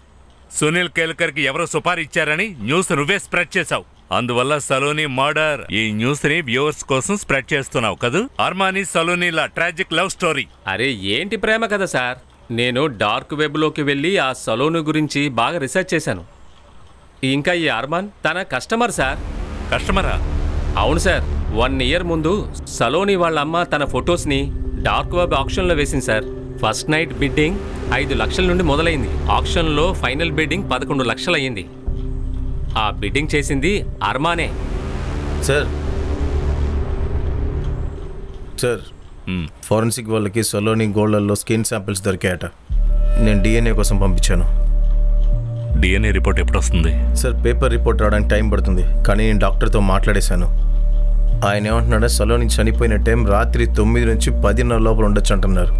సునీల్ కేల్కర్కి ఎవరో సుపారీ ఇచ్చారని న్యూస్ నువ్వే స్ప్రెడ్ చేశావు. అందువల్ల సలోని మర్డర్ ఈ న్యూస్ ని వ్యూవర్స్ కోసం స్ప్రెడ్ చేస్తున్నావు కదూ? అర్మానీ సలోనీల ట్రాజిక్ లవ్ స్టోరీ. అరే ఏంటి ప్రేమ కదా సార్, నేను డార్క్ వెబ్లోకి వెళ్ళి ఆ సలోని గురించి బాగా రీసెర్చ్ చేశాను. ఇంకా ఈ అర్మాన్ తన కస్టమర్ సార్. కస్టమరా? అవును సార్. 1 ఇయర్ ముందు సలోని వాళ్ళ అమ్మ తన ఫొటోస్ని డార్క్ వెబ్ ఆప్షన్లో వేసింది సార్. ఫస్ట్ నైట్ బిడ్డింగ్ 5 లక్షల నుండి మొదలైంది. ఆప్షన్లో ఫైనల్ బిడ్డింగ్ 11 లక్షలు అయ్యింది. ఆ బిడ్డింగ్ చేసింది అర్మానే. సార్ సార్ ఫారెన్సిక్ వాళ్ళకి సలోని గోల్డ్లలో స్కిన్ శాంపిల్స్ దొరికాయట. నేను డిఎన్ఏ కోసం పంపించాను. డిఎన్ఏ రిపోర్ట్ ఎప్పుడు వస్తుంది? సార్ పేపర్ రిపోర్ట్ రావడానికి టైం పడుతుంది, కానీ నేను డాక్టర్తో మాట్లాడేశాను. ఆయన ఏమంటున్నాడో సలోని చనిపోయిన టైం రాత్రి 9 నుంచి 10:30 లోపల ఉండొచ్చు అంటున్నారు.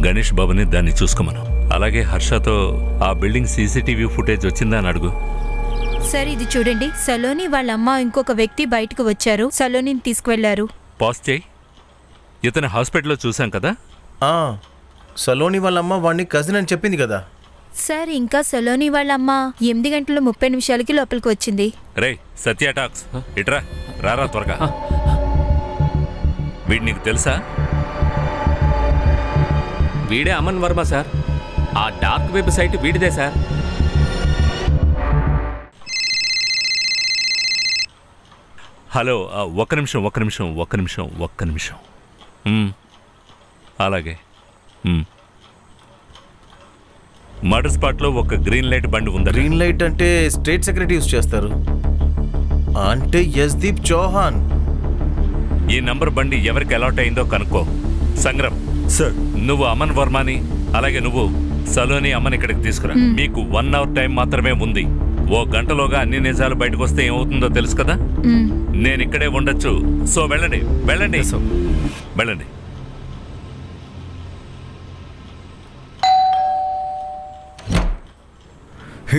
గణేష్ బాబుని దాన్ని చూసుకోమను. అలాగే హర్షతో ఆ బిల్డింగ్ సీసీటీవీ ఫుటేజ్ వచ్చిందా అని అడుగు. సార్ ఇది చూడండి, సలోని వాళ్ళ అమ్మ ఇంకొక వ్యక్తి బయటకు వచ్చారు, సలోనిని తీసుకువెళ్లారు. పాస్ చేయి. ఇతను హాస్పిటల్లో చూసాం కదా. సలోని వాళ్ళ అమ్మ వాడిని కజిన్ అని చెప్పింది కదా సార్. ఇంకా సలోని వాళ్ళ అమ్మ 8:30 లోపలికి వచ్చింది. రే సత్య టాక్స్, ఇట్రా రారా త్వరగా. వీడు నీకు తెలుసా? వీడే అమన్ వర్మ సార్. ఆ డార్క్ వెబ్ సైట్ వీడిదే సార్. హలో, ఒక్క నిమిషం. అలాగే మర్డర్ స్పాట్లో ఒక గ్రీన్ లైట్ బండి ఉంది. గ్రీన్ లైట్ అంటే స్టేట్ సెక్రటరీ యూజ్ చేస్తారు అంటే యశ్దీప్ చౌహాన్. ఈ నంబర్ బండి ఎవరికి అలాట్ అయిందో కనుక్కో. సంగ్రామ్ సార్, నువ్వు అమన్ వర్మని, అలాగే నువ్వు సలోని అమ్మని ఇక్కడికి తీసుకురా. మీకు 1 అవర్ టైం మాత్రమే ఉంది. 1 గంటలోగా అన్ని నిజాలు బయటకు వస్తే ఏమవుతుందో తెలుసు కదా. నేను ఇక్కడే ఉండొచ్చు. సో వెళ్ళండి.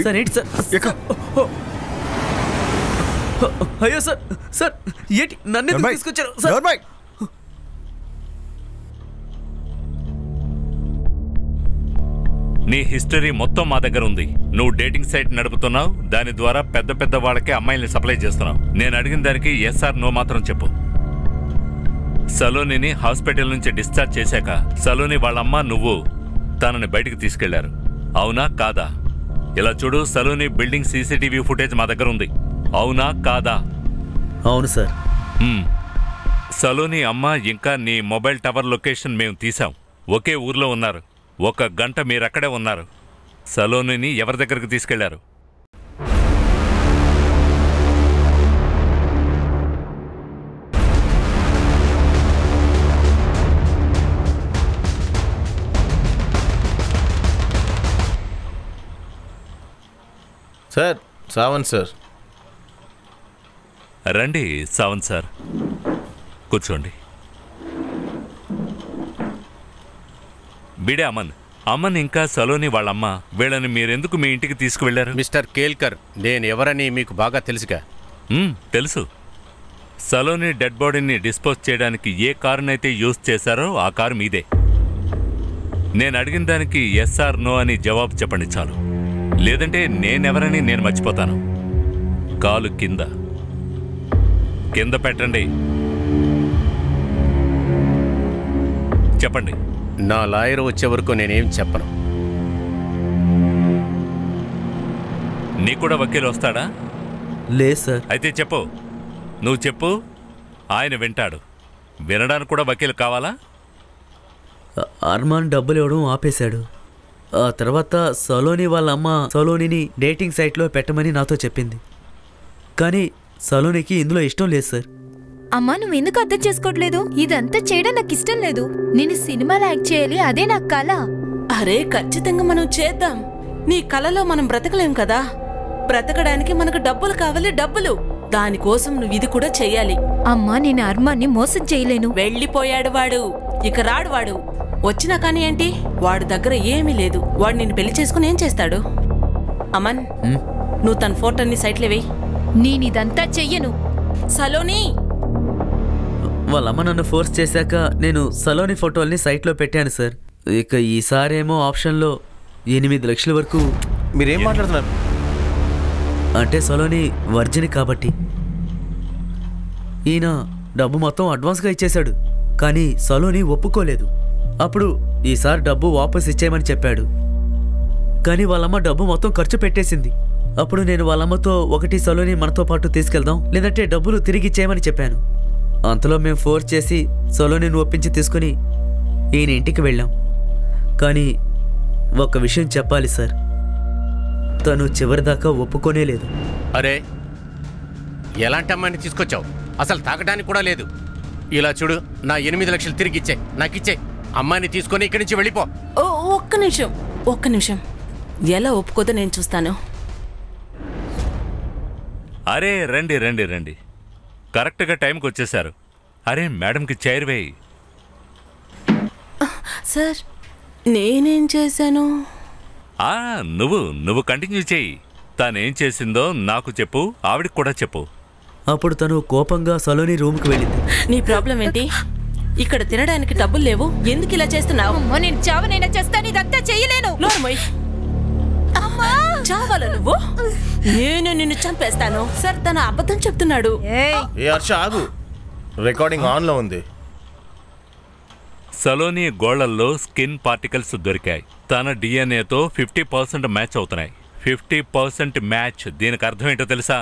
సార్ ఏంటి సార్? అయ్యో సార్, సార్ ఏంటి నన్ను తీసుకొచ్చారు సార్? నీ హిస్టరీ మొత్తం మా దగ్గర ఉంది. నువ్వు డేటింగ్ సైట్ నడుపుతున్నావు, దాని ద్వారా పెద్ద పెద్ద వాళ్ళకి అమ్మాయిల్ని సప్లై చేస్తున్నావు. నేను అడిగిన దానికి ఎస్ఆర్ నో మాత్రం చెప్పు. సలోనిని హాస్పిటల్ నుంచి డిశ్చార్జ్ చేశాక సలోని వాళ్ళమ్మ నువ్వు తనని బయటికి తీసుకెళ్లారు, అవునా కాదా? ఇలా చూడు, సలోని బిల్డింగ్ సీసీటీవీ ఫుటేజ్ మా దగ్గర ఉంది, అవునా కాదా? అవును సార్. సలోని అమ్మ ఇంకా నీ మొబైల్ టవర్ లొకేషన్ మేము తీసాం. ఒకే ఊర్లో ఉన్నారు. 1 గంట మీరక్కడే ఉన్నారు. సలోనిని ఎవరి దగ్గరికి తీసుకెళ్లారు? Sir Sawant sir. రండి సావంత్ సార్, కూర్చోండి. బిడే అమన్ ఇంకా సలోని వాళ్ళమ్మ, వీళ్ళని మీరెందుకు మీ ఇంటికి తీసుకువెళ్లారు? మిస్టర్ కేల్కర్, నేను ఎవరని మీకు బాగా తెలుసుగా. తెలుసు. సలోని డెడ్ బాడీని డిస్పోజ్ చేయడానికి ఏ కారునైతే యూజ్ చేశారో ఆ కారు మీదే. నేను అడిగిన దానికి ఎస్ ఆర్ నో అని జవాబు చెప్పండి చాలు. లేదంటే నేనెవరని నేను మర్చిపోతాను. కాలు కింద కింద పెట్టండి. చెప్పండి. నా లాయర్ వచ్చే వరకు నేనేం చెప్పను. నీకు కూడా వకీలు వస్తాడా? లేదు సార్. అయితే చెప్పు. నువ్వు చెప్పు, ఆయన వింటాడు. వినడానికి కూడా వకీలు కావాలా? అర్మాన్ డబ్బులు ఇవ్వడం ఆపేశాడు. ఆ తర్వాత సలోని వాళ్ళ అమ్మ సలోనిని డేటింగ్ సైట్లో పెట్టమని నాతో చెప్పింది. కానీ సలోనికి ఇందులో ఇష్టం లేదు సార్. అమ్మా, నువ్వు ఎందుకు అర్థం చేసుకోవట్లేదు? ఇదంతా చేయడం నాకు ఇష్టం లేదు. నేను సినిమాలో యాక్ట్ చేయాలి, అదే నా కళ. అరే, ఖచ్చితంగా మనం చేద్దాం. నీ కళలో మనం బ్రతకలేం కదా. బ్రతకడానికి మనకు డబ్బులు కావాలి, డబ్బులు. దానికోసం నువ్వు ఇది కూడా చెయ్యాలి. అమ్మా, నేను అర్మాన్ని మోసం చేయలేను. వెళ్ళిపోయాడు వాడు, ఇక రాడు వాడు. వచ్చినా కానీ ఏంటి, వాడి దగ్గర ఏమీ లేదు. వాడు నిన్ను పెళ్లి చేసుకుని ఏం చేస్తాడు? అమన్, నువ్వు తన ఫోటోని సైట్లో వేయి. నేనిదంతా చెయ్యను. సలోని, వాళ్ళమ్మ నన్ను ఫోర్స్ చేశాక నేను సలోని ఫోటోల్ని సైట్లో పెట్టాను సార్. ఇక ఈసారేమో ఆప్షన్లో 8 లక్షల వరకు. మీరేం మాట్లాడుతున్నారు? అంటే సలోని వర్జిన్ కాబట్టి. ఈయన డబ్బు మొత్తం అడ్వాన్స్గా ఇచ్చేశాడు. కానీ సలోని ఒప్పుకోలేదు. అప్పుడు ఈసారి డబ్బు వాపస్ ఇచ్చేయమని చెప్పాడు. కానీ వాళ్ళమ్మ డబ్బు మొత్తం ఖర్చు పెట్టేసింది. అప్పుడు నేను వాళ్ళమ్మతో ఒకటి సలోని మనతో పాటు తీసుకెళ్దాం, లేదంటే డబ్బులు తిరిగి ఇచ్చేయమని చెప్పాను. అంతలో మేము ఫోర్స్ చేసి సలోనిని ఒప్పించి తీసుకుని ఈయన ఇంటికి వెళ్ళాం. కానీ ఒక విషయం చెప్పాలి సార్, తను చివరిదాకా ఒప్పుకోనే లేదు. అరే, ఎలాంటి అమ్మాయిని తీసుకొచ్చావు? అసలు తాగడానికి కూడా లేదు. ఇలా చూడు, నా 8 లక్షలు తిరిగి ఇచ్చే, నాకు ఇచ్చే. అమ్మాయిని తీసుకొని ఇక్కడి నుంచి వెళ్ళిపో. ఒక్క నిమిషం. ఎలా ఒప్పుకోదో నేను చూస్తాను. అరే రండి రండి రండి, కరెక్ట్గా టైంకి వచ్చేసారు. అరే మేడంకి చైర్ వేయి. సార్, నేనేం చేశాను? నువ్వు కంటిన్యూ చేయి. తానేం చేసిందో నాకు చెప్పు, ఆవిడికి కూడా చెప్పు. అప్పుడు తను కోపంగా సలోని రూమ్కి వెళ్ళింది. నీ ప్రాబ్లం ఏంటి? ఇక్కడ తినడానికి డబ్బులు లేవు, ఎందుకు ఇలా చేస్తున్నావు? నేను చావనైనా చేస్తాను, ఇదంతా చెయ్యలేను. చావాలా నువ్వు? నేను నిన్ను చంపేస్తాను. సార్, తన అబద్ధం చెప్తున్నాడు. ఏ హర్ష, ఆగు. రికార్డింగ్ ఆన్లో ఉంది. సలోని గోళ్లల్లో స్కిన్ పార్టికల్స్ దొరికాయి. తన డిఎన్ఏతో 50% మ్యాచ్ అవుతున్నాయి. 50% మ్యాచ్. దీనికి అర్థం ఏంటో తెలుసా?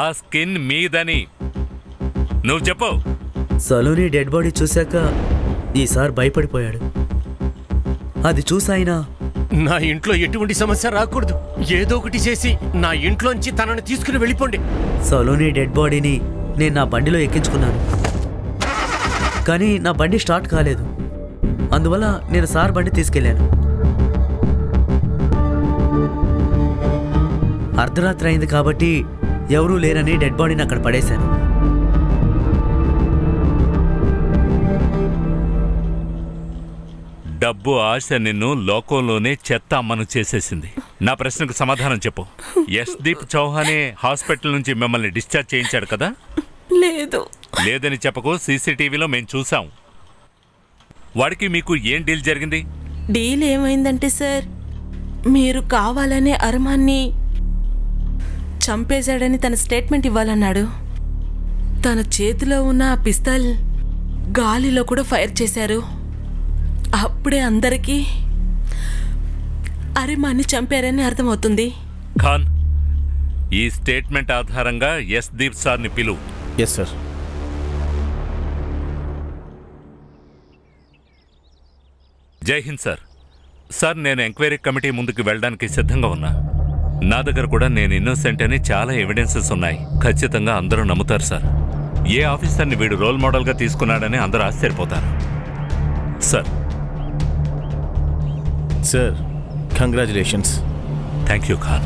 ఆ స్కిన్ మీదని. నువ్వు చెప్పు. సలోని డెడ్ బాడీ చూశాక ఈసారి భయపడిపోయాడు. అది చూసాయినా నా ఇంట్లో ఎటువంటి సమస్య రాకూడదు. ఏదో ఒకటి చేసి నా ఇంట్లోంచి తనని తీసుకుని వెళ్ళిపోండి. సలోని డెడ్ బాడీని నేను నా బండిలో ఎక్కించుకున్నాను. కానీ నా బండి స్టార్ట్ కాలేదు. అందువల్ల నేను సార్ బండి తీసుకెళ్ళాను. అర్ధరాత్రి అయింది కాబట్టి ఎవరూ లేరని డెడ్ బాడీని అక్కడ పడేశాను. డబ్బు ఆశ నిన్ను లోకంలోనే చెత్త అమ్మను చేసేసింది. నా ప్రశ్నకు సమాధానం చెప్పు. యశ్దీప్ చౌహానే హాస్పిటల్ నుంచి మిమ్మల్ని డిశ్చార్జ్ చేయించాడు కదా? లేదని చెప్పకు. సీసీటీవీలో మేము చూసాం. వాడికి మీకు ఏం డీల్ జరిగింది? డీల్ ఏమైందంటే సార్, మీరు కావాలనే అర్మాన్ని చంపేశాడని తన స్టేట్మెంట్ ఇవ్వాలన్నాడు. తన చేతిలో ఉన్న ఆ పిస్తల్ గాలిలో కూడా ఫైర్ చేశారు. అప్పుడే అందరికీ అర్మాన్ని చంపారని అర్థమవుతుంది. ఖాన్, ఈ స్టేట్మెంట్ ఆధారంగా యశ్దీప్ సార్ని పిలువు. Yes sir. Jai Hind sir. Sir, నేను ఎంక్వైరీ కమిటీ ముందుకు వెళ్ళడానికి సిద్ధంగా ఉన్నా. నా దగ్గర కూడా నేను ఇన్నోసెంట్ అని చాలా ఎవిడెన్సెస్ ఉన్నాయి. ఖచ్చితంగా అందరూ నమ్ముతారు సార్. ఏ ఆఫీసర్ని వీడు రోల్ మోడల్గా తీసుకున్నాడని అందరూ ఆశ్చర్యపోతారు sir. Sir, congratulations. Thank you Khan.